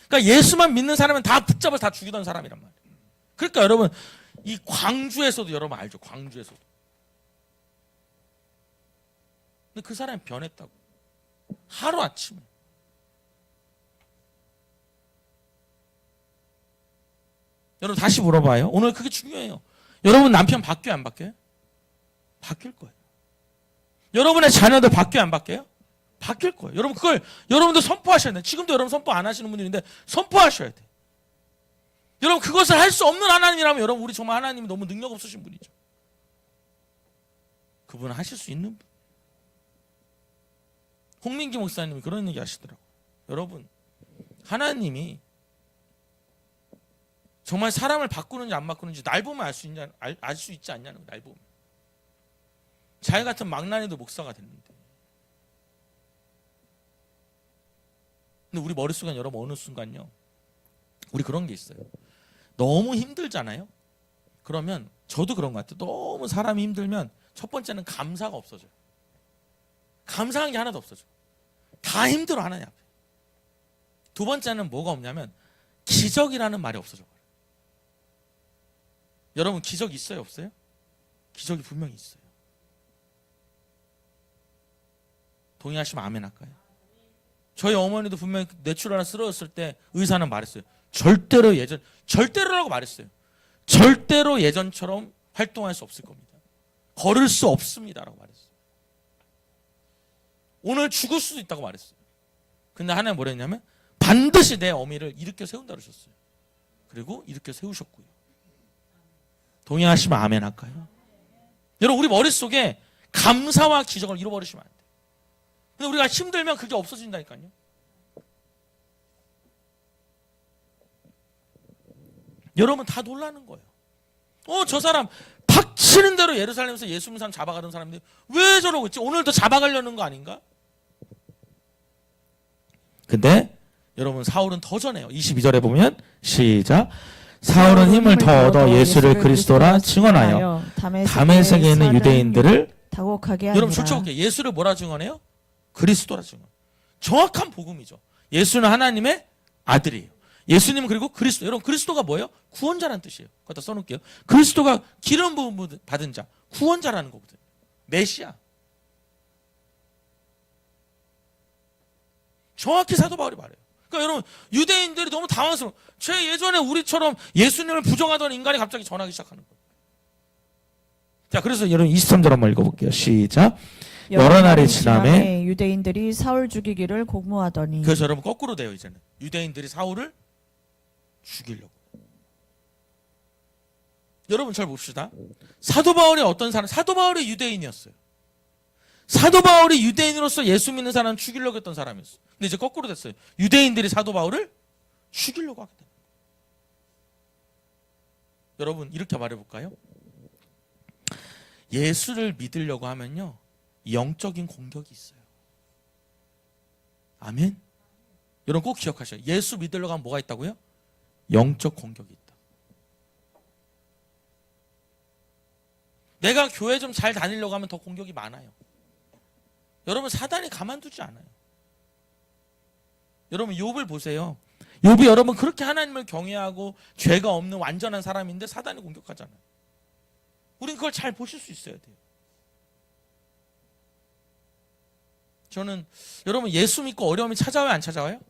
그러니까 예수만 믿는 사람은 다 붙잡아서 다 죽이던 사람이란 말이에요. 그러니까 여러분 이 광주에서도 여러분 알죠? 광주에서도. 근데 그 사람이 변했다고. 하루아침에. 여러분 다시 물어봐요. 오늘 그게 중요해요. 여러분 남편 바뀌어요, 안 바뀌어요? 바뀔 거예요. 여러분의 자녀들 바뀌어요, 안 바뀌어요? 바뀔 거예요. 여러분 그걸 여러분도 선포하셔야 돼요. 지금도 여러분 선포 안 하시는 분들인데 선포하셔야 돼요. 여러분 그것을 할 수 없는 하나님이라면 여러분 우리 정말 하나님이 너무 능력 없으신 분이죠. 그분은 하실 수 있는 분. 홍민기 목사님이 그런 얘기 하시더라고요. 여러분 하나님이 정말 사람을 바꾸는지 안 바꾸는지 날 보면 알 수 있지 않냐는 거예요. 날 보면. 자기 같은 망나니도 목사가 됐는데. 근데 우리 머릿속엔 여러분 어느 순간요. 우리 그런 게 있어요. 너무 힘들잖아요. 그러면 저도 그런 것 같아요. 너무 사람이 힘들면 첫 번째는 감사가 없어져요. 감사한 게 하나도 없어져. 다 힘들어 하나님 앞에. 두 번째는 뭐가 없냐면 기적이라는 말이 없어져. 여러분 기적 있어요 없어요? 기적이 분명히 있어요. 동의하시면 아멘 할까요? 저희 어머니도 분명히 뇌출 하나 쓰러졌을 때 의사는 말했어요. 절대로라고 말했어요. 절대로 예전처럼 활동할 수 없을 겁니다. 걸을 수 없습니다라고 말했어요. 오늘 죽을 수도 있다고 말했어요. 근데 하나님 뭐라 했냐면 반드시 내 어미를 일으켜 세운다 그러셨어요. 그리고 일으켜 세우셨고요. 동의하시면 아멘 할까요? 여러분 우리 머릿속에 감사와 기적을 잃어버리시면 안 돼요. 근데 우리가 힘들면 그게 없어진다니까요. 여러분 다 놀라는 거예요. 저 사람 닥치는 대로 예루살렘에서 예수 믿는 사람 잡아가던 사람인데 왜 저러고 있지? 오늘도 잡아가려는 거 아닌가? 근데 여러분 사울은 더 전해요. 22절에 보면 시작. 사울은 힘을 더 얻어 예수를 그리스도라 증언하여 다메섹에 있는 유대인들을 다곡하게 하니라. 여러분 펼쳐볼게요. 예수를 뭐라 증언해요? 그리스도라 증언. 정확한 복음이죠. 예수는 하나님의 아들이에요. 예수님은 그리고 그리스도. 여러분 그리스도가 뭐예요? 구원자라는 뜻이에요. 거기다 써놓을게요. 그리스도가 기름 부음 받은 자, 구원자라는 거거든요. 메시아. 정확히 사도 바울이 말해요. 그러니까 여러분 유대인들이 너무 당황스러워. 예전에 우리처럼 예수님을 부정하던 인간이 갑자기 전하기 시작하는 거예요. 자, 그래서 여러분 23절 한번 읽어볼게요. 시작. 여러 날이 지남에 유대인들이 사울 죽이기를 공모하더니. 그래서 여러분 거꾸로 돼요. 이제는 유대인들이 사울을 죽이려고. 여러분 잘 봅시다. 사도 바울이 어떤 사람? 사도 바울이 유대인이었어요. 사도 바울이 유대인으로서 예수 믿는 사람을 죽이려고 했던 사람이었어요. 근데 이제 거꾸로 됐어요. 유대인들이 사도 바울을 죽이려고 하게 됩니다. 여러분 이렇게 말해볼까요? 예수를 믿으려고 하면요 영적인 공격이 있어요. 아멘. 여러분 꼭 기억하셔요. 예수 믿으려고 하면 뭐가 있다고요? 영적 공격이 있다. 내가 교회 좀 잘 다니려고 하면 더 공격이 많아요. 여러분 사단이 가만두지 않아요. 여러분 욥을 보세요. 욥이 여러분 그렇게 하나님을 경외하고 죄가 없는 완전한 사람인데 사단이 공격하잖아요. 우린 그걸 잘 보실 수 있어야 돼요. 저는 여러분 예수 믿고 어려움이 찾아와요 안 찾아와요?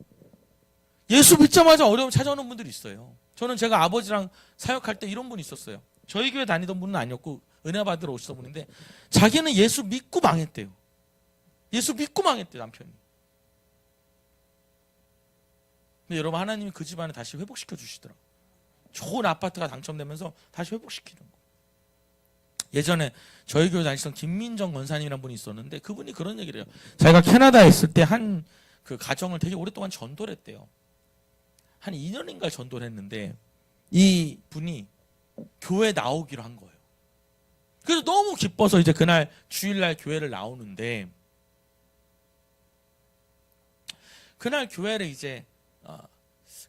예수 믿자마자 어려움이 찾아오는 분들이 있어요. 저는 제가 아버지랑 사역할 때 이런 분이 있었어요. 저희 교회 다니던 분은 아니었고 은혜 받으러 오시던 분인데 자기는 예수 믿고 망했대요. 예수 믿고 망했대요 남편이. 근데 여러분 하나님이 그 집안을 다시 회복시켜 주시더라고요. 좋은 아파트가 당첨되면서 다시 회복시키는 거예요. 예전에 저희 교회 다니시던 김민정 권사님이라는 분이 있었는데 그분이 그런 얘기를 해요. 자기가 캐나다에 있을 때 한 그 가정을 되게 오랫동안 전도를 했대요. 한 2년인가 전도를 했는데 이 분이 교회 나오기로 한 거예요. 그래서 너무 기뻐서 이제 그날 주일날 교회를 나오는데 그날 교회를 이제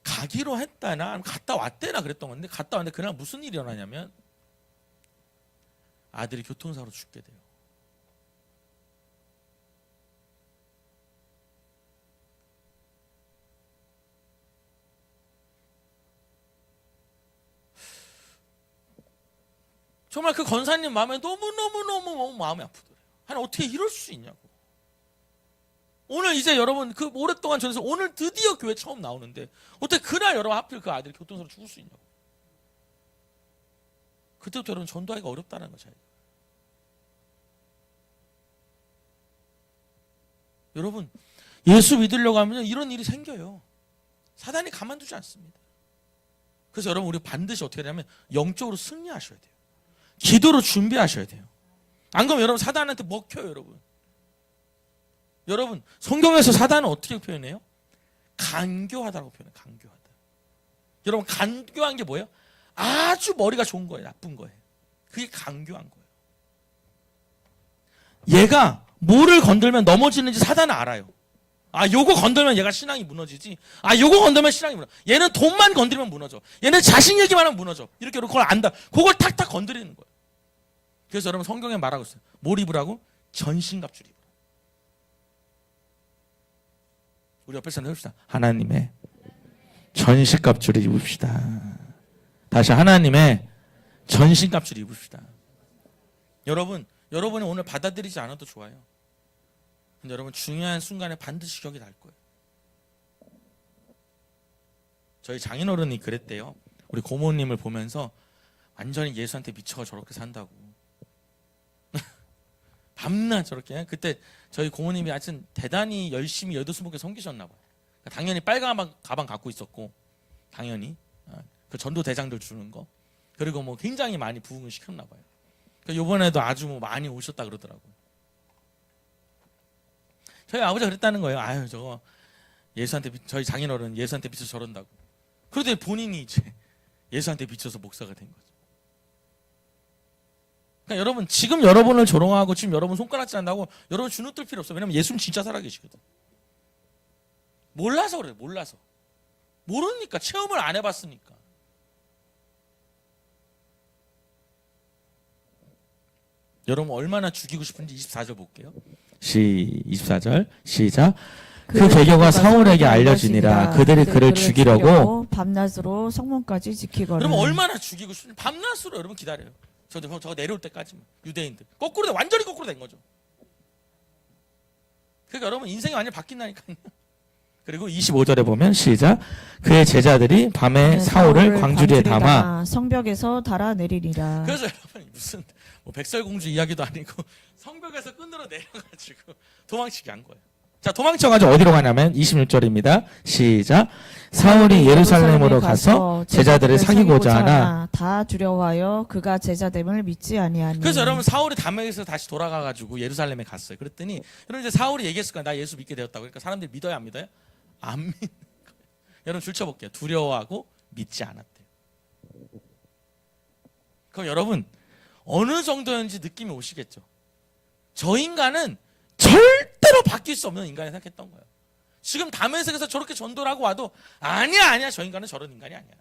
가기로 했다나 갔다 왔대나 그랬던 건데 갔다 왔는데 그날 무슨 일이 일어나냐면 아들이 교통사고로 죽게 돼요. 정말 그 권사님 마음에 너무 마음이 아프더래요. 아니 어떻게 이럴 수 있냐고. 오늘 이제 여러분 그 오랫동안 전에서 오늘 드디어 교회 처음 나오는데 어떻게 그날 여러분 하필 그 아들이 교통사고로 죽을 수 있냐고. 그때부터 여러분 전도하기가 어렵다는 거죠. 여러분 예수 믿으려고 하면 이런 일이 생겨요. 사단이 가만두지 않습니다. 그래서 여러분 우리 반드시 어떻게 되냐면 영적으로 승리하셔야 돼요. 기도로 준비하셔야 돼요. 안 그러면 여러분 사단한테 먹혀요. 여러분 성경에서 사단은 어떻게 표현해요? 간교하다라고 표현해요. 간교하다. 여러분 간교한 게 뭐예요? 아주 머리가 좋은 거예요. 나쁜 거예요. 그게 간교한 거예요. 얘가 뭐를 건들면 넘어지는지 사단은 알아요. 아, 요거 건들면 얘가 신앙이 무너지지. 아, 요거 건들면 신앙이 무너져. 얘는 돈만 건드리면 무너져. 얘는 자신 얘기만 하면 무너져. 이렇게 그걸 안다. 그걸 탁탁 건드리는 거예요. 그래서 여러분 성경에 말하고 있어요. 뭘 입으라고? 전신갑주를 입으라. 우리 옆에 사람 해봅시다. 하나님의 전신갑주를 입읍시다. 다시 하나님의 전신갑주를 입읍시다. 여러분이 오늘 받아들이지 않아도 좋아요. 근데 여러분 중요한 순간에 반드시 기억이 날 거예요. 저희 장인어른이 그랬대요. 우리 고모님을 보면서 완전히 예수한테 미쳐가 저렇게 산다고. 밤낮 저렇게. 그때 저희 고모님이 하여튼 대단히 열심히 여도수목에 섬기셨나 봐요. 당연히 빨간 가방 갖고 있었고, 당연히 그 전도 대장들 주는 거, 그리고 뭐 굉장히 많이 부흥을 시켰나 봐요. 이번에도 아주 뭐 많이 오셨다 그러더라고요. 저희 아버지가 그랬다는 거예요. 아유 저거 예수한테 저희 장인어른 예수한테 비춰서 저런다고. 그런데 본인이 이제 예수한테 비춰서 목사가 된 거죠. 그러니까 여러분 지금 여러분을 조롱하고 지금 여러분 손가락질 한다고 여러분 주눅 들 필요 없어요. 왜냐면 예수는 진짜 살아계시거든. 몰라서 그래요. 몰라서. 모르니까 체험을 안 해봤으니까. 여러분 얼마나 죽이고 싶은지 24절 볼게요. 24절 시작. 그 계교가 사울에게 알려지니라. 그들이 그를 죽이려고 밤낮으로 성문까지 지키거늘. 여러분 얼마나 죽이고 싶은지 밤낮으로 여러분 기다려요. 저거 내려올 때까지만. 유대인들 거꾸로 완전히 거꾸로 된 거죠. 그러니까 여러분 인생이 완전히 바뀐다니까요. 그리고 25절에 보면 시작. 그의 제자들이 밤에 사울을 광주리에 담아 성벽에서 달아내리리라. 그래서 여러분 무슨 뭐 백설공주 이야기도 아니고 성벽에서 끈으로 내려가지고 도망치게 한 거예요. 자, 도망쳐가지고 어디로 가냐면 26절입니다. 시작. 사울이 예루살렘으로 가서 제자들을 사귀고자 하나 다 두려워하여 그가 제자됨을 믿지 아니하니. 그래서 여러분 사울이 다메섹에서 다시 돌아가가지고 예루살렘에 갔어요. 그랬더니 여러분 이제 사울이 얘기했을 거야. 나 예수 믿게 되었다고. 그러니까 사람들이 믿어요 안 믿어요? 안 믿는 거예요. 여러분 줄쳐볼게요. 두려워하고 믿지 않았대요. 그럼 여러분 어느 정도였는지 느낌이 오시겠죠? 저 인간은 절대로 바뀔 수 없는 인간이 생각했던 거예요. 지금 다메섹에서 저렇게 전도를 하고 와도 아니야 저 인간은 저런 인간이 아니야.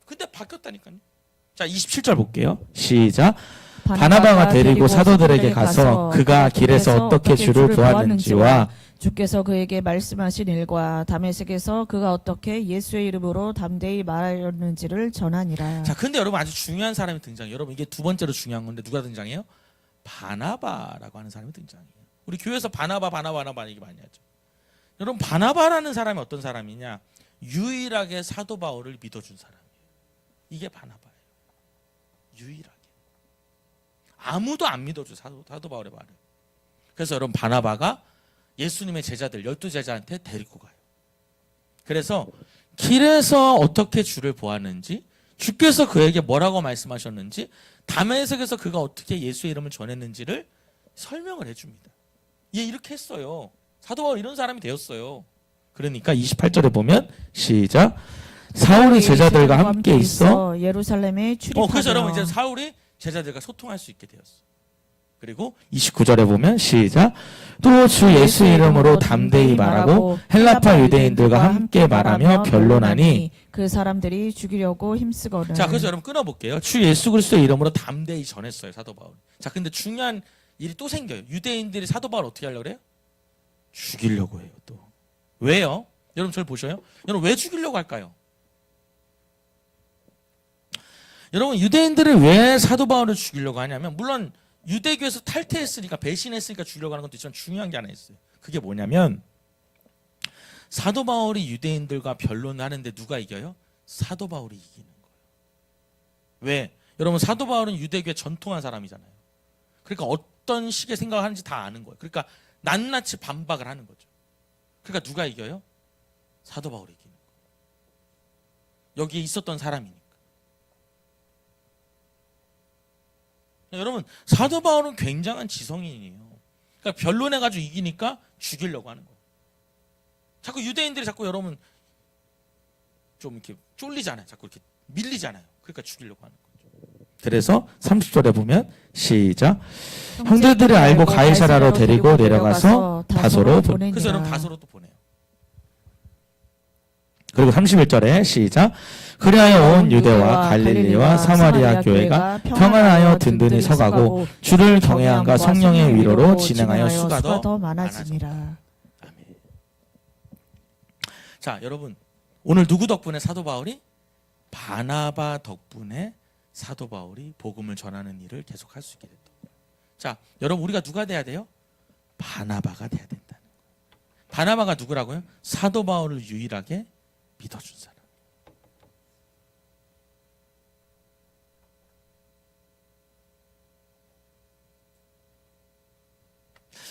근데 바뀌었다니까요. 자 27절 볼게요. 시작. 바나바가 데리고 사도들에게 가서 그가 길에서 어떻게 주를 보았는지와 주께서 그에게 말씀하신 일과 다메섹에서 그가 어떻게 예수의 이름으로 담대히 말하였는지를 전하니라. 자, 근데 여러분 아주 중요한 사람이 등장해요. 여러분 이게 두 번째로 중요한 건데 누가 등장해요? 바나바라고 하는 사람이 등장해요. 우리 교회에서 바나바 얘기 많이 하죠. 여러분 바나바라는 사람이 어떤 사람이냐? 유일하게 사도 바울을 믿어준 사람이에요. 이게 바나바예요. 유일하게. 아무도 안 믿어줘 사도 바울의 말을. 그래서 여러분 바나바가 예수님의 제자들 12제자한테 데리고 가요. 그래서 길에서 어떻게 주를 보았는지, 주께서 그에게 뭐라고 말씀하셨는지, 다메섹에서 그가 어떻게 예수의 이름을 전했는지를 설명을 해줍니다. 얘 이렇게 했어요. 사도 바울 이런 사람이 되었어요. 그러니까 28절에 보면 시작. 사울이 제자들과 함께 있어 예루살렘에 출입하며. 그래서 여러분 이제 사울이 제자들과 소통할 수 있게 되었어. 그리고 29절에 보면 시작. 또 주 예수의 이름으로 담대히 말하고 헬라파 유대인들과 함께 말하며 변론하니 그 사람들이 죽이려고 힘쓰거든. 자, 그래서 여러분 끊어볼게요. 주 예수 그리스도의 이름으로 담대히 전했어요 사도 바울. 자, 근데 중요한 일이 또 생겨요. 유대인들이 사도 바울 어떻게 하려고 그래요? 죽이려고 해요. 또 왜요? 여러분 저를 보셔요. 여러분 왜 죽이려고 할까요? 여러분 유대인들을 왜 사도 바울을 죽이려고 하냐면, 물론 유대교에서 탈퇴했으니까 배신했으니까 죽이려고 하는 것도 있지만 중요한 게 하나 있어요. 그게 뭐냐면 사도 바울이 유대인들과 변론을 하는데 누가 이겨요? 사도 바울이 이기는 거예요. 왜? 여러분 사도 바울은 유대교에 전통한 사람이잖아요. 그러니까 어떤 식의 생각을 하는지 다 아는 거예요. 그러니까 낱낱이 반박을 하는 거죠. 그러니까 누가 이겨요? 사도 바울이 이기는 거예요. 여기에 있었던 사람이니까. 여러분 사도 바울은 굉장한 지성인이에요. 그러니까 변론해가지고 이기니까 죽이려고 하는 거예요. 자꾸 유대인들이 자꾸 여러분 좀 이렇게 쫄리잖아요. 자꾸 이렇게 밀리잖아요. 그러니까 죽이려고 하는 거죠. 그래서 30절에 보면 시작. 형제들이 알고 가이사라로 데리고 내려가서 다소로 보내. 그래서 여러분 다소로 또 보내요. 그리고 31절에 시작. 그리하여 온 유대와 갈릴리와 사마리아 교회가 평안하여 든든히 서가고 주를 경외함과 성령의 위로로 진행하여 수가 더 많아지니라. 아멘. 자, 여러분 오늘 누구 덕분에 사도 바울이? 바나바 덕분에 사도 바울이 복음을 전하는 일을 계속할 수 있게 됐다. 자, 여러분 우리가 누가 돼야 돼요? 바나바가 돼야 된다는 거예요. 바나바가 누구라고요? 사도 바울을 유일하게 믿어준 사람.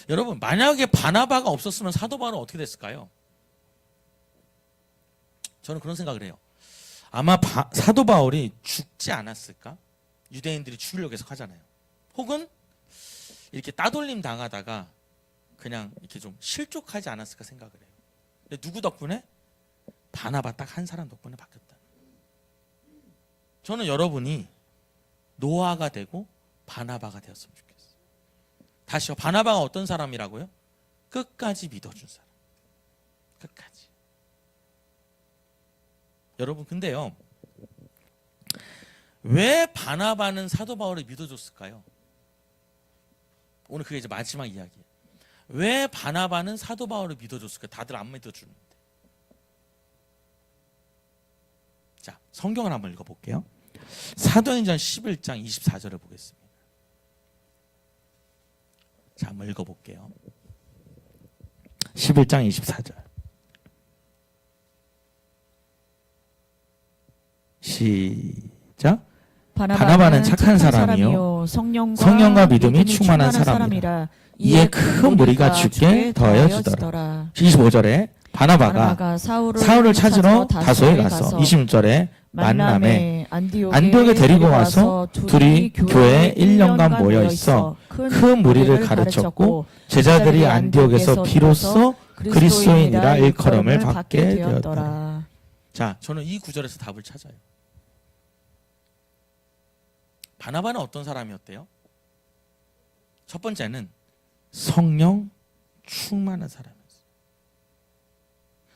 여러분 만약에 바나바가 없었으면 사도 바울은 어떻게 됐을까요? 저는 그런 생각을 해요. 아마 사도 바울이 죽지 않았을까? 유대인들이 죽이려고 계속 하잖아요. 혹은 이렇게 따돌림 당하다가 그냥 이렇게 좀 실족하지 않았을까 생각을 해요. 근데 누구 덕분에? 바나바 딱 한 사람 덕분에 바뀌었다. 저는 여러분이 노아가 되고 바나바가 되었으면 좋겠어요. 다시요. 바나바가 어떤 사람이라고요? 끝까지 믿어준 사람. 끝까지. 여러분 근데요. 왜 바나바는 사도 바울을 믿어줬을까요? 오늘 그게 이제 마지막 이야기예요. 왜 바나바는 사도 바울을 믿어줬을까요? 다들 안 믿어주는데. 자, 성경을 한번 읽어볼게요. 사도행전 11장 24절을 보겠습니다. 자, 한번 읽어볼게요. 11장 24절. 시작. 바나바는 착한 사람이요 성령과 믿음이 충만한 사람이라. 이에 큰 무리가 죽게 더해지더라. 25절에 바나바가 사울을 찾으러 다소에 가서 26절에 만남에 안디옥에 데리고 와서 둘이 교회에 1년간 모여 있어 큰 무리를 가르쳤고 제자들이 안디옥에서 비로소 그리스도인이라 일컬음을 받게 되었더라. 자, 저는 이 구절에서 답을 찾아요. 바나바는 어떤 사람이었대요? 첫 번째는 성령 충만한 사람이었어요.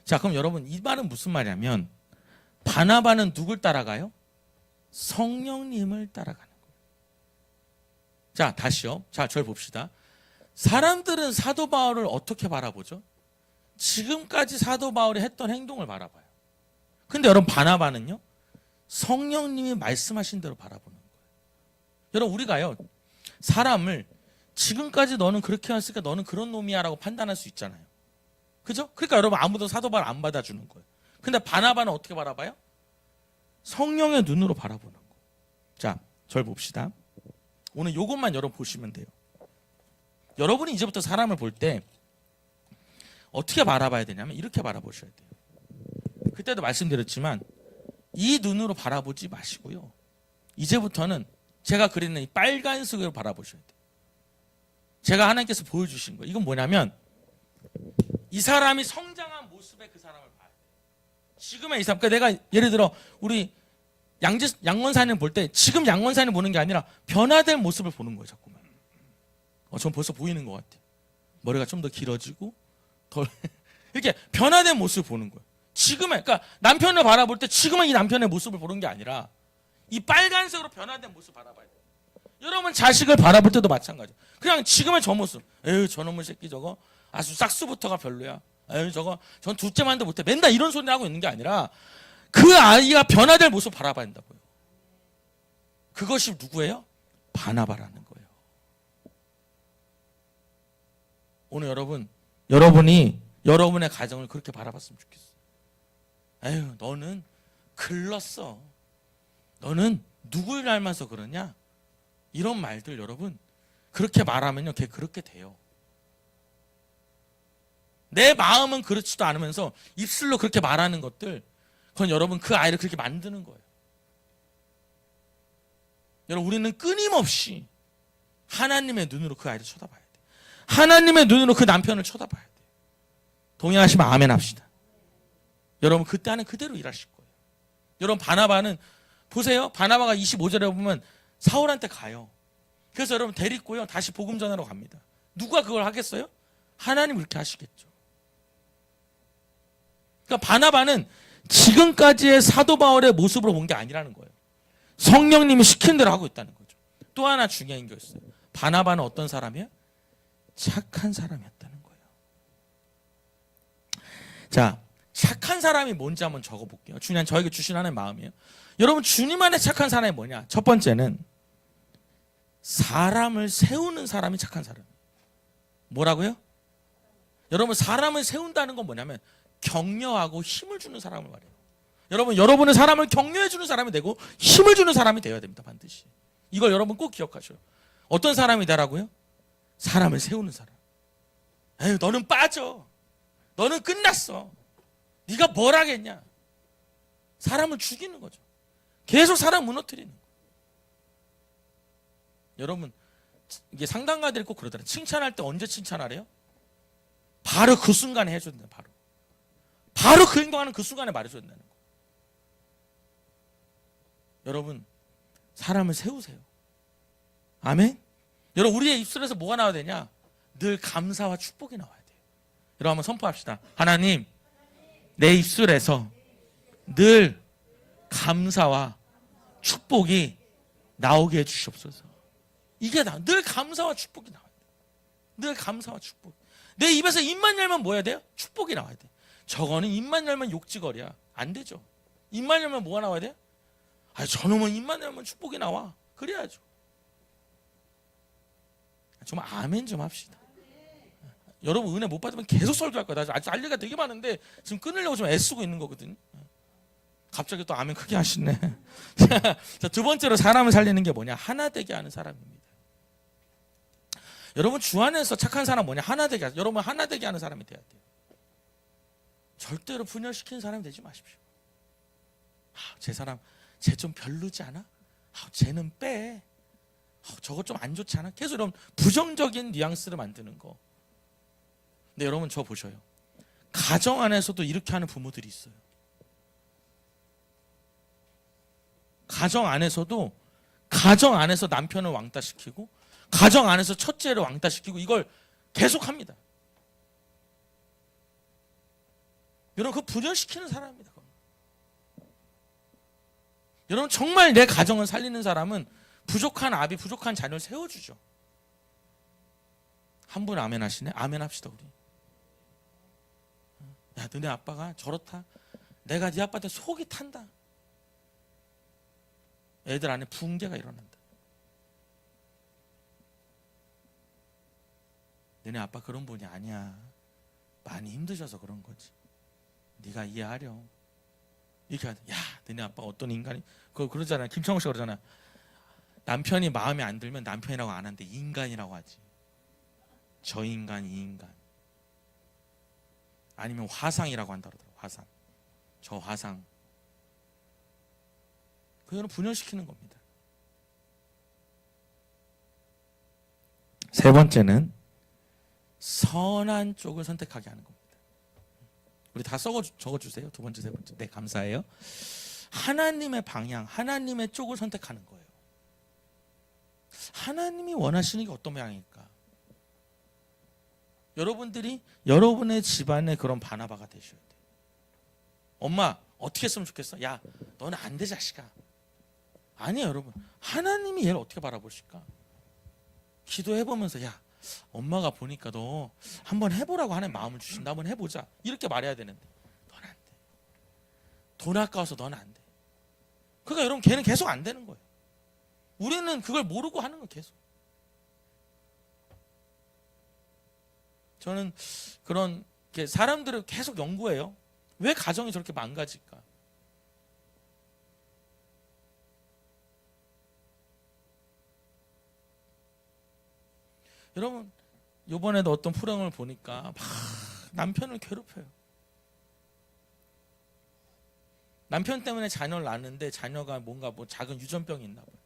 자, 그럼 여러분 이 말은 무슨 말이냐면 바나바는 누굴 따라가요? 성령님을 따라가는 거예요. 자, 다시요. 자, 저를 봅시다. 사람들은 사도 바울을 어떻게 바라보죠? 지금까지 사도 바울이 했던 행동을 바라봐요. 근데 여러분 바나바는요? 성령님이 말씀하신 대로 바라보는 거예요. 여러분 우리가요. 사람을 지금까지 너는 그렇게 했으니까 너는 그런 놈이야 라고 판단할 수 있잖아요. 그죠? 그러니까 여러분 아무도 사도 바울 안 받아주는 거예요. 근데 바나바는 어떻게 바라봐요? 성령의 눈으로 바라보는 거예요. 자, 절 봅시다. 오늘 이것만 여러분 보시면 돼요. 여러분이 이제부터 사람을 볼 때 어떻게 바라봐야 되냐면 이렇게 바라보셔야 돼요. 그때도 말씀드렸지만 이 눈으로 바라보지 마시고요. 이제부터는 제가 그리는 이 빨간색으로 바라보셔야 돼요. 제가 하나님께서 보여주신 거예요. 이건 뭐냐면 이 사람이 성장한 모습에 그 사람을 봐야 돼요. 지금의 이 사람, 그러니까 내가 예를 들어 우리 양원사님 볼 때 지금 양원사님 보는 게 아니라 변화된 모습을 보는 거예요. 자꾸만. 전 벌써 보이는 것 같아요. 머리가 좀 더 길어지고 덜 이렇게 변화된 모습을 보는 거예요. 지금의, 그러니까 남편을 바라볼 때 지금은 이 남편의 모습을 보는 게 아니라 이 빨간색으로 변화된 모습을 바라봐야 돼요. 여러분 자식을 바라볼 때도 마찬가지예요. 그냥 지금의 저 모습, 에휴 저놈의 새끼 저거 아주 싹수부터가 별로야. 에휴 저거 전 둘째만도 못해. 맨날 이런 소리 하고 있는 게 아니라 그 아이가 변화될 모습을 바라봐야 된다고요. 그것이 누구예요? 바나바라는 거예요. 오늘 여러분이 여러분의 가정을 그렇게 바라봤으면 좋겠어요. 에휴 너는 글렀어. 너는 누굴 닮아서 그러냐? 이런 말들 여러분 그렇게 말하면요 걔 그렇게 돼요. 내 마음은 그렇지도 않으면서 입술로 그렇게 말하는 것들, 그건 여러분 그 아이를 그렇게 만드는 거예요. 여러분 우리는 끊임없이 하나님의 눈으로 그 아이를 쳐다봐야 돼. 하나님의 눈으로 그 남편을 쳐다봐야 돼. 동의하시면 아멘 합시다. 여러분 그때 안에 그대로 일하실 거예요. 여러분 바나바는 보세요. 바나바가 25절에 보면 사울한테 가요. 그래서 여러분 데리고요 다시 복음 전하러 갑니다. 누가 그걸 하겠어요? 하나님 그렇게 하시겠죠. 그러니까 바나바는 지금까지의 사도 바울의 모습으로 본 게 아니라는 거예요. 성령님이 시킨 대로 하고 있다는 거죠. 또 하나 중요한 게 있어요. 바나바는 어떤 사람이야? 착한 사람이었다는 거예요. 자, 착한 사람이 뭔지 한번 적어볼게요. 주님 저에게 주신 하나의 마음이에요. 여러분 주님 안에 착한 사람이 뭐냐? 첫 번째는 사람을 세우는 사람이 착한 사람. 뭐라고요? 여러분 사람을 세운다는 건 뭐냐면 격려하고 힘을 주는 사람을 말해요. 여러분 여러분은 사람을 격려해 주는 사람이 되고 힘을 주는 사람이 되어야 됩니다. 반드시. 이걸 여러분 꼭 기억하셔요. 어떤 사람이다라고요? 사람을 세우는 사람. 에휴 너는 빠져. 너는 끝났어. 네가 뭘 하겠냐. 사람을 죽이는 거죠. 계속 사람 무너뜨리는 거예요. 여러분 이게 상담가들이 꼭 그러더라고요. 칭찬할 때 언제 칭찬하래요? 바로 그 순간에 해줘야 된다. 바로 그 행동하는 그 순간에 말해줘야 된다는 거예요. 여러분 사람을 세우세요. 아멘? 여러분 우리의 입술에서 뭐가 나와야 되냐? 늘 감사와 축복이 나와야 돼요. 여러분 한번 선포합시다. 하나님 내 입술에서 늘 감사와 축복이 나오게 해주시옵소서. 이게 늘 감사와 축복이 나와야 돼요. 늘 감사와 축복. 내 입에서 입만 열면 뭐 해야 돼요? 축복이 나와야 돼요. 저거는 입만 열면 욕지거리야. 안 되죠. 입만 열면 뭐가 나와야 돼요? 아, 저놈은 입만 열면 축복이 나와. 그래야죠. 좀 아멘 좀 합시다. 여러분 은혜 못 받으면 계속 설교할 거야. 나 아직 알 얘기가 되게 많은데 지금 끊으려고 좀 애쓰고 있는 거거든. 갑자기 또 아멘 크게 하시네. 자, 두 번째로 사람을 살리는 게 뭐냐? 하나 되게 하는 사람입니다. 여러분 주 안에서 착한 사람 뭐냐? 하나 되게 하세요. 여러분 하나 되게 하는 사람이 돼야 돼요. 절대로 분열시키는 사람이 되지 마십시오. 제 사람 쟤 좀 별로지 않아? 쟤는 빼. 저거 좀 안 좋지 않아? 계속 이런 부정적인 뉘앙스를 만드는 거. 근데 여러분 저 보셔요. 가정 안에서도 이렇게 하는 부모들이 있어요. 가정 안에서 남편을 왕따시키고 가정 안에서 첫째를 왕따시키고 이걸 계속합니다. 여러분 그 분열시키는 사람입니다. 여러분 정말 내 가정을 살리는 사람은 부족한 아비, 부족한 자녀를 세워주죠. 한 분 아멘 하시네? 아멘 합시다 우리. 야 너네 아빠가 저렇다. 내가 네 아빠한테 속이 탄다. 애들 안에 붕괴가 일어난다. 너네 아빠 그런 분이 아니야. 많이 힘드셔서 그런 거지. 네가 이해하렴. 이렇게 하자. 야 너네 아빠 어떤 인간이 그러잖아요. 김창호 씨가 그러잖아요. 남편이 마음에 안 들면 남편이라고 안 하는데 인간이라고 하지. 저 인간 이 인간. 아니면 화상이라고 한다 그러더라고요. 화상. 저 화상. 그거는 분열시키는 겁니다. 세 번째는 선한 쪽을 선택하게 하는 겁니다. 우리 다 적어주세요. 두 번째, 세 번째. 네, 감사해요. 하나님의 방향, 하나님의 쪽을 선택하는 거예요. 하나님이 원하시는 게 어떤 방향일까? 여러분들이 여러분의 집안의 그런 바나바가 되셔야 돼요. 엄마 어떻게 했으면 좋겠어? 야 너는 안 돼 자식아. 아니에요 여러분. 하나님이 얘를 어떻게 바라보실까? 기도해보면서 야 엄마가 보니까 너 한번 해보라고 하는 마음을 주신다. 한번 해보자. 이렇게 말해야 되는데 넌 안 돼. 돈 아까워서 넌 안 돼. 그러니까 여러분 걔는 계속 안 되는 거예요. 우리는 그걸 모르고 하는 거예요. 계속. 저는 그런 사람들을 계속 연구해요. 왜 가정이 저렇게 망가질까? 여러분 요번에도 어떤 프로그램을 보니까 막 남편을 괴롭혀요. 남편 때문에 자녀를 낳았는데 자녀가 뭔가 뭐 작은 유전병이 있나 봐요.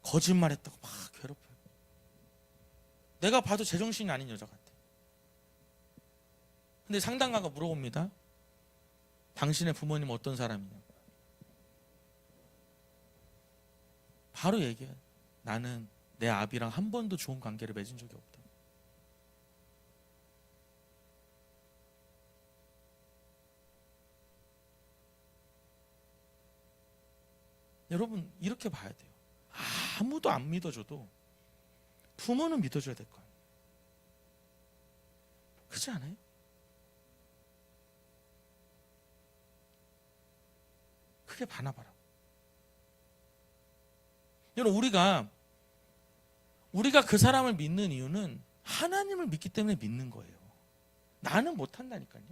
거짓말했다고 막 괴롭혀요. 내가 봐도 제정신이 아닌 여자 같아. 근데 상담가가 물어봅니다. 당신의 부모님 어떤 사람이냐고. 바로 얘기해요. 나는 내 아비랑 한 번도 좋은 관계를 맺은 적이 없다. 여러분 이렇게 봐야 돼요. 아무도 안 믿어줘도 부모는 믿어줘야 될 거 아니에요. 그렇지 않아요? 크게 바라봐라. 여러분 우리가 그 사람을 믿는 이유는 하나님을 믿기 때문에 믿는 거예요. 나는 못한다니까요.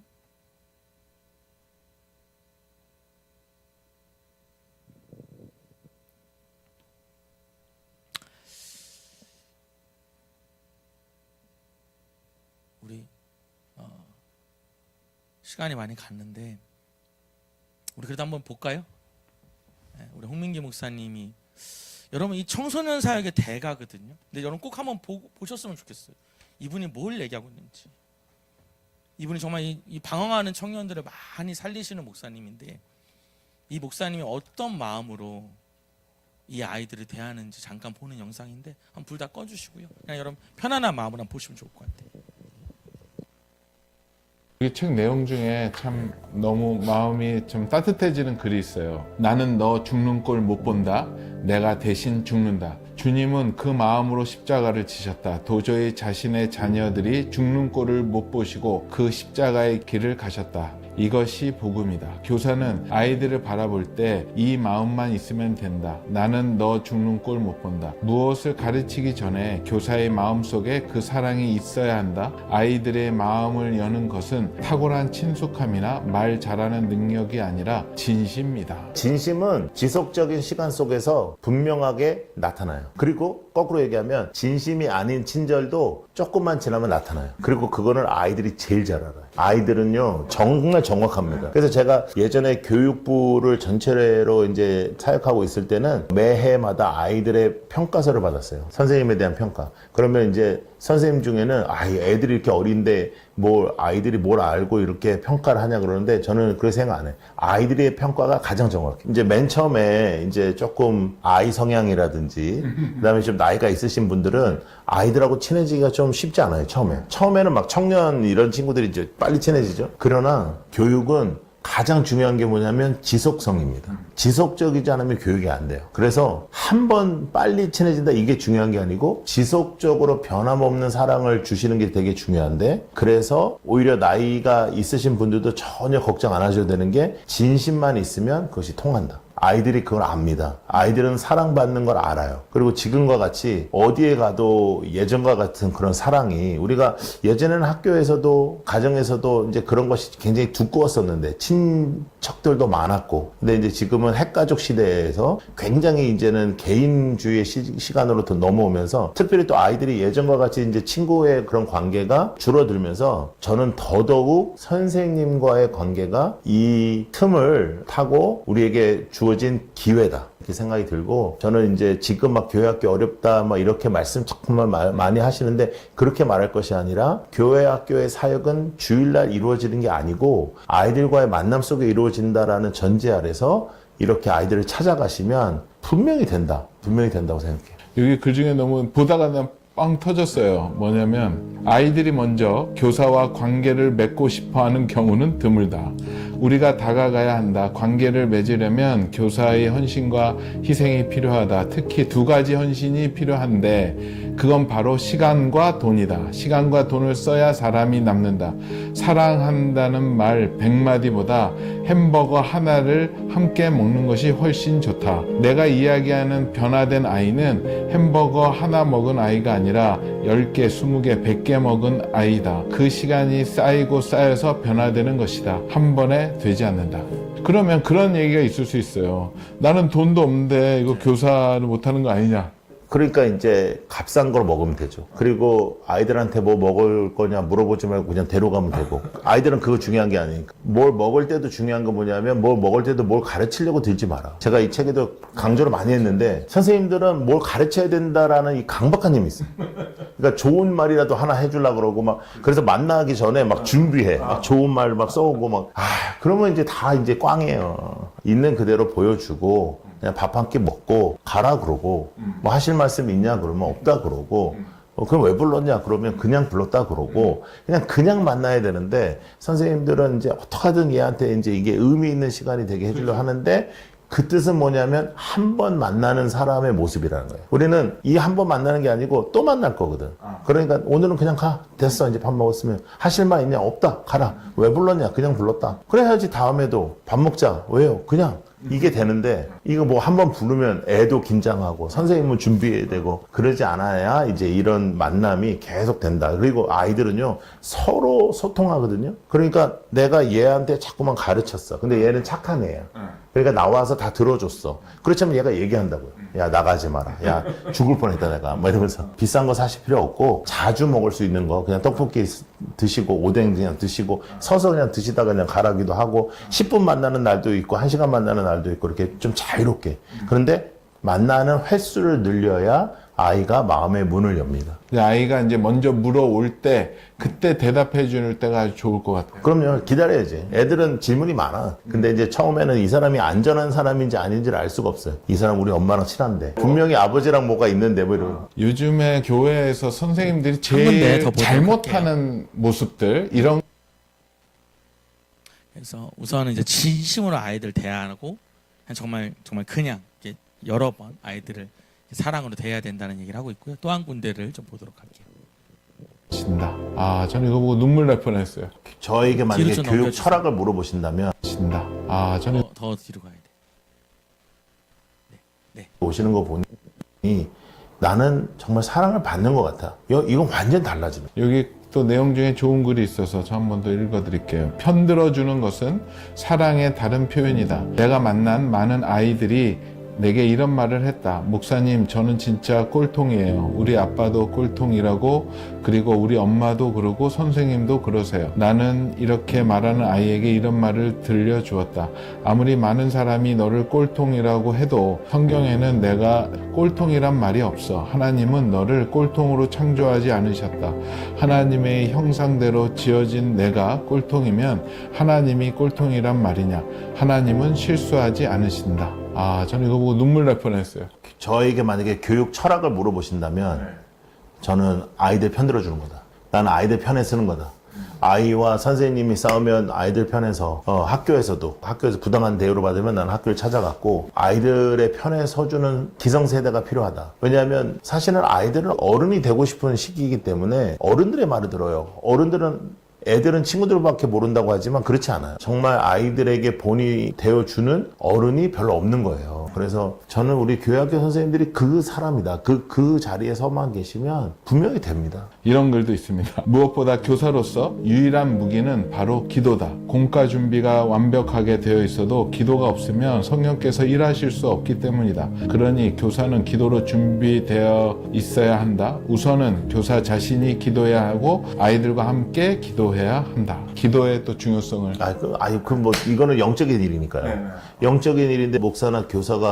우리 시간이 많이 갔는데 우리 그래도 한번 볼까요? 네, 우리 홍민기 목사님이 여러분 이 청소년 사역의 대가거든요. 근데 여러분 꼭 한번 보셨으면 좋겠어요. 이분이 뭘 얘기하고 있는지. 이분이 정말 이 방황하는 청년들을 많이 살리시는 목사님인데 이 목사님이 어떤 마음으로 이 아이들을 대하는지 잠깐 보는 영상인데 한번 불 다 꺼주시고요. 그냥 여러분 편안한 마음으로 한번 보시면 좋을 것 같아요. 이 책 내용 중에 참 너무 마음이 좀 따뜻해지는 글이 있어요. 나는 너 죽는 꼴 못 본다. 내가 대신 죽는다. 주님은 그 마음으로 십자가를 지셨다. 도저히 자신의 자녀들이 죽는 꼴을 못 보시고 그 십자가의 길을 가셨다. 이것이 복음이다. 교사는 아이들을 바라볼 때 이 마음만 있으면 된다. 나는 너 죽는 꼴 못 본다. 무엇을 가르치기 전에 교사의 마음속에 그 사랑이 있어야 한다. 아이들의 마음을 여는 것은 탁월한 친숙함이나 말 잘하는 능력이 아니라 진심이다. 진심은 지속적인 시간 속에서 분명하게 나타나요. 그리고 거꾸로 얘기하면 진심이 아닌 친절도 조금만 지나면 나타나요. 그리고 그거는 아이들이 제일 잘 알아요. 아이들은요 정말 정확합니다. 그래서 제가 예전에 교육부를 전체로 이제 사역하고 있을 때는 매해마다 아이들의 평가서를 받았어요. 선생님에 대한 평가. 그러면 이제 선생님 중에는 애들이 이렇게 어린데 아이들이 뭘 알고 이렇게 평가를 하냐 그러는데 저는 그렇게 생각 안 해요. 아이들의 평가가 가장 정확해요. 이제 맨 처음에 이제 조금 아이 성향이라든지 그다음에 좀 나이가 있으신 분들은 아이들하고 친해지기가 좀 쉽지 않아요. 처음에는 막 청년 이런 친구들이 이제 빨리 친해지죠. 그러나 교육은 가장 중요한 게 뭐냐면 지속성입니다. 지속적이지 않으면 교육이 안 돼요. 그래서 한 번 빨리 친해진다 이게 중요한 게 아니고 지속적으로 변함없는 사랑을 주시는 게 되게 중요한데 그래서 오히려 나이가 있으신 분들도 전혀 걱정 안 하셔도 되는 게 진심만 있으면 그것이 통한다. 아이들이 그걸 압니다. 아이들은 사랑받는 걸 알아요. 그리고 지금과 같이 어디에 가도 예전과 같은 그런 사랑이 우리가 예전에는 학교에서도 가정에서도 이제 그런 것이 굉장히 두꺼웠었는데 친척들도 많았고 근데 이제 지금은 핵가족 시대에서 굉장히 이제는 개인주의의 시간으로 더 넘어오면서 특별히 또 아이들이 예전과 같이 이제 친구의 그런 관계가 줄어들면서 저는 더더욱 선생님과의 관계가 이 틈을 타고 우리에게 주어진 기회다 이렇게 생각이 들고 저는 이제 지금 막 교회 학교 어렵다 막 이렇게 말씀 정말 많이 하시는데 그렇게 말할 것이 아니라 교회 학교의 사역은 주일날 이루어지는 게 아니고 아이들과의 만남 속에 이루어진다라는 전제 아래서 이렇게 아이들을 찾아가시면 분명히 된다고 생각해요. 여기 글 중에 너무 보다가 그냥 빵 터졌어요. 뭐냐면 아이들이 먼저 교사와 관계를 맺고 싶어하는 경우는 드물다. 우리가 다가가야 한다. 관계를 맺으려면 교사의 헌신과 희생이 필요하다. 특히 두 가지 헌신이 필요한데 그건 바로 시간과 돈이다. 시간과 돈을 써야 사람이 남는다. 사랑한다는 말 100마디보다 햄버거 하나를 함께 먹는 것이 훨씬 좋다. 내가 이야기하는 변화된 아이는 햄버거 하나 먹은 아이가 아니라 10개, 20개, 100개 먹은 아이다. 그 시간이 쌓이고 쌓여서 변화되는 것이다. 한 번에 되지 않는다. 그러면 그런 얘기가 있을 수 있어요. 나는 돈도 없는데 이거 교사를 못하는 거 아니냐. 그러니까 이제 값싼 걸 먹으면 되죠. 그리고 아이들한테 뭐 먹을 거냐 물어보지 말고 그냥 데려가면 되고. 아이들은 그거 중요한 게 아니니까. 뭘 먹을 때도 중요한 건 뭐냐면 뭘 먹을 때도 뭘 가르치려고 들지 마라. 제가 이 책에도 강조를 많이 했는데 선생님들은 뭘 가르쳐야 된다라는 이 강박한 힘이 있어요. 그러니까 좋은 말이라도 하나 해주려고 그러고 막 그래서 만나기 전에 막 준비해. 막 좋은 말 막 써오고 막 그러면 이제 다 이제 꽝이에요. 있는 그대로 보여주고 그냥 밥 한 끼 먹고 가라 그러고 뭐 하실 말씀 있냐 그러면 없다 그러고 그럼 왜 불렀냐 그러면 그냥 불렀다 그러고 그냥 만나야 되는데 선생님들은 이제 어떻게든 얘한테 이제 이게 의미 있는 시간이 되게 해주려 하는데 그 뜻은 뭐냐면 한 번 만나는 사람의 모습이라는 거예요. 우리는 이 한 번 만나는 게 아니고 또 만날 거거든. 그러니까 오늘은 그냥 가. 됐어. 이제 밥 먹었으면 하실 말 있냐? 없다. 가라. 왜 불렀냐? 그냥 불렀다. 그래야지 다음에도 밥 먹자. 왜요? 그냥. 이게 되는데 이거 뭐 한 번 부르면 애도 긴장하고 선생님은 준비해야 되고 그러지 않아야 이제 이런 만남이 계속 된다. 그리고 아이들은요 서로 소통하거든요. 그러니까 내가 얘한테 자꾸만 가르쳤어. 근데 얘는 착한 애야. 그러니까 나와서 다 들어줬어. 그렇지만 얘가 얘기한다고요. 야 나가지 마라. 야 죽을 뻔했다 내가. 뭐 이러면서 비싼 거 사실 필요 없고 자주 먹을 수 있는 거 그냥 떡볶이 드시고 오뎅 그냥 드시고 서서 그냥 드시다가 그냥 가라기도 하고 10분 만나는 날도 있고 1시간 만나는 날도 있고 이렇게 좀 자유롭게. 그런데 만나는 횟수를 늘려야 아이가 마음의 문을 엽니다. 아이가 이제 먼저 물어올 때 그때 대답해 줄 때가 아주 좋을 것 같아요. 그럼요. 기다려야지. 애들은 질문이 많아. 근데 이제 처음에는 이 사람이 안전한 사람인지 아닌지를 알 수가 없어요. 이 사람 우리 엄마랑 친한데 분명히 아버지랑 뭐가 있는데 뭐 이러고. 요즘에 교회에서 선생님들이 군데 제일 더 보도록 잘못하는 모습들 이런 그래서 우선은 이제 진심으로 아이들 대하고 정말 그냥 이렇게 여러 번 아이들을 사랑으로 대해야 된다는 얘기를 하고 있고요. 또 한 군데를 좀 보도록 할게요. 진다. 저는 이거 보고 눈물 날 뻔했어요. 저에게 만약에 뒤로 좀 교육 넘겨주세요. 철학을 물어보신다면 진다. 저는 더 뒤로 가야 돼. 오시는 거 보니 나는 정말 사랑을 받는 것 같아. 이건 완전 달라지네. 여기 또 내용 중에 좋은 글이 있어서 저 한 번 더 읽어드릴게요. 편들어주는 것은 사랑의 다른 표현이다. 내가 만난 많은 아이들이 내게 이런 말을 했다. 목사님, 저는 진짜 꼴통이에요. 우리 아빠도 꼴통이라고, 그리고 우리 엄마도 그러고 선생님도 그러세요. 나는 이렇게 말하는 아이에게 이런 말을 들려주었다. 아무리 많은 사람이 너를 꼴통이라고 해도 성경에는 내가 꼴통이란 말이 없어. 하나님은 너를 꼴통으로 창조하지 않으셨다. 하나님의 형상대로 지어진 내가 꼴통이면 하나님이 꼴통이란 말이냐. 하나님은 실수하지 않으신다. 저는 이거 보고 눈물 날 뻔했어요. 저에게 만약에 교육 철학을 물어보신다면 저는 아이들 편 들어주는 거다. 나는 아이들 편에 쓰는 거다. 아이와 선생님이 싸우면 아이들 편에서 학교에서 부당한 대우를 받으면 나는 학교를 찾아갔고 아이들의 편에 서주는 기성세대가 필요하다. 왜냐하면 사실은 아이들은 어른이 되고 싶은 시기이기 때문에 어른들의 말을 들어요. 애들은 친구들밖에 모른다고 하지만 그렇지 않아요. 정말 아이들에게 본이 되어주는 어른이 별로 없는 거예요. 그래서 저는 우리 교회학교 선생님들이 그 사람이다. 그 자리에 서만 계시면 분명히 됩니다. 이런 글도 있습니다. 무엇보다 교사로서 유일한 무기는 바로 기도다. 공과 준비가 완벽하게 되어 있어도 기도가 없으면 성령께서 일하실 수 없기 때문이다. 그러니 교사는 기도로 준비되어 있어야 한다. 우선은 교사 자신이 기도해야 하고 아이들과 함께 기도해야 한다. 기도의 또 중요성을. 이거는 영적인 일이니까요. 네. 영적인 일인데 목사나 교사가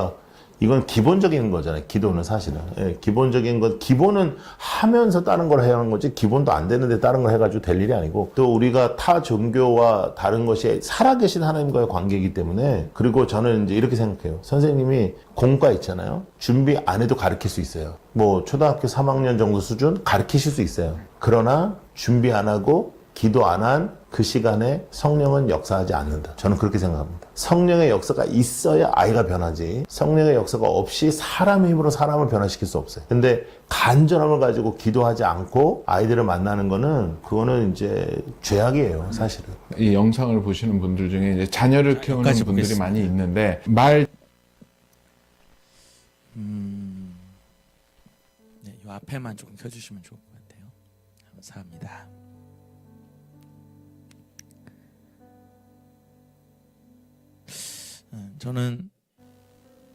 이건 기본적인 거잖아요. 기도는 사실은. 기본적인 것, 기본은 하면서 다른 걸 해야 하는 거지, 기본도 안 되는데 다른 걸 해가지고 될 일이 아니고, 또 우리가 타 종교와 다른 것이 살아계신 하나님과의 관계이기 때문에, 그리고 저는 이제 이렇게 생각해요. 선생님이 공과 있잖아요. 준비 안 해도 가르칠 수 있어요. 뭐, 초등학교 3학년 정도 수준 가르치실 수 있어요. 그러나, 준비 안 하고, 기도 안 한 그 시간에 성령은 역사하지 않는다. 저는 그렇게 생각합니다. 성령의 역사가 있어야 아이가 변하지. 성령의 역사가 없이 사람의 힘으로 사람을 변화시킬 수 없어요. 근데 간절함을 가지고 기도하지 않고 아이들을 만나는 거는 그거는 이제 죄악이에요, 사실은. 이 영상을 보시는 분들 중에 이제 자녀를 키우는 분들이 보겠습니다. 많이 있는데 네, 이 앞에만 조금 켜주시면 좋을 것 같아요. 감사합니다. 저는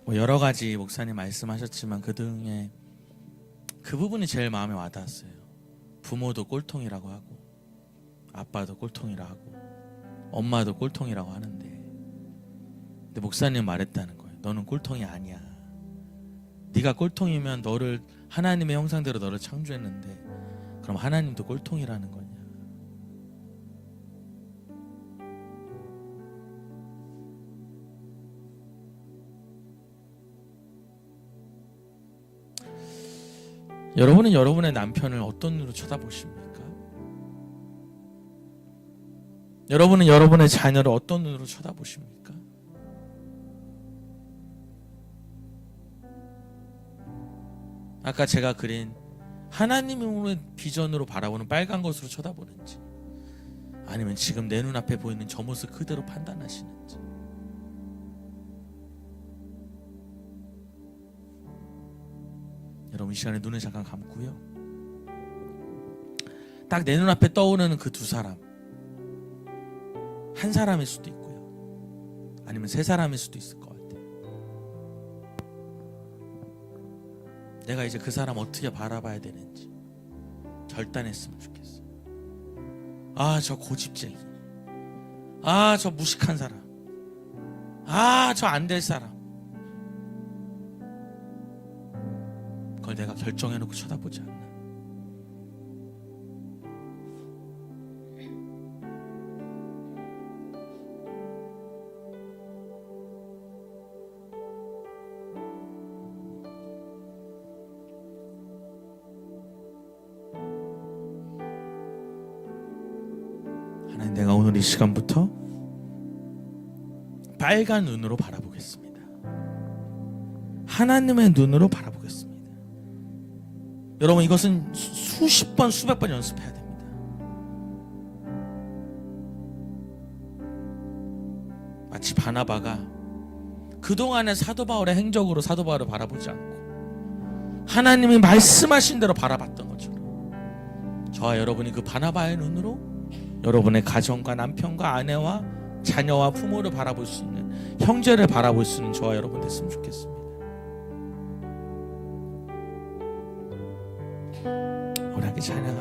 뭐 여러 가지 목사님 말씀하셨지만 그 중에 그 부분이 제일 마음에 와닿았어요. 부모도 꼴통이라고 하고 아빠도 꼴통이라고 하고 엄마도 꼴통이라고 하는데, 근데 목사님 말했다는 거예요. 너는 꼴통이 아니야. 네가 꼴통이면 너를 하나님의 형상대로 너를 창조했는데 그럼 하나님도 꼴통이라는 거냐. 여러분은 여러분의 남편을 어떤 눈으로 쳐다보십니까? 여러분은 여러분의 자녀를 어떤 눈으로 쳐다보십니까? 아까 제가 그린 하나님의 비전으로 바라보는 빨간 것으로 쳐다보는지, 아니면 지금 내 눈앞에 보이는 저 모습 그대로 판단하시는지. 여러분 이 시간에 눈을 잠깐 감고요. 딱 내 눈앞에 떠오르는 그 두 사람, 한 사람일 수도 있고요, 아니면 세 사람일 수도 있을 것 같아요. 내가 이제 그 사람 어떻게 바라봐야 되는지 결단했으면 좋겠어요. 아, 저 고집쟁이, 아, 저 무식한 사람, 아, 저 안 될 사람, 그걸 내가 결정해놓고 쳐다보지 않나. 하나님, 내가 오늘 이 시간부터 빨간 눈으로 바라보겠습니다. 하나님의 눈으로 바라보겠습니다. 여러분, 이것은 수십 번, 수백 번 연습해야 됩니다. 마치 바나바가 그동안의 사도 바울의 행적으로 사도 바울을 바라보지 않고 하나님이 말씀하신 대로 바라봤던 것처럼, 저와 여러분이 그 바나바의 눈으로 여러분의 가정과 남편과 아내와 자녀와 부모를 바라볼 수 있는, 형제를 바라볼 수 있는 저와 여러분 됐으면 좋겠습니다. 우리 함께 찬양합시다.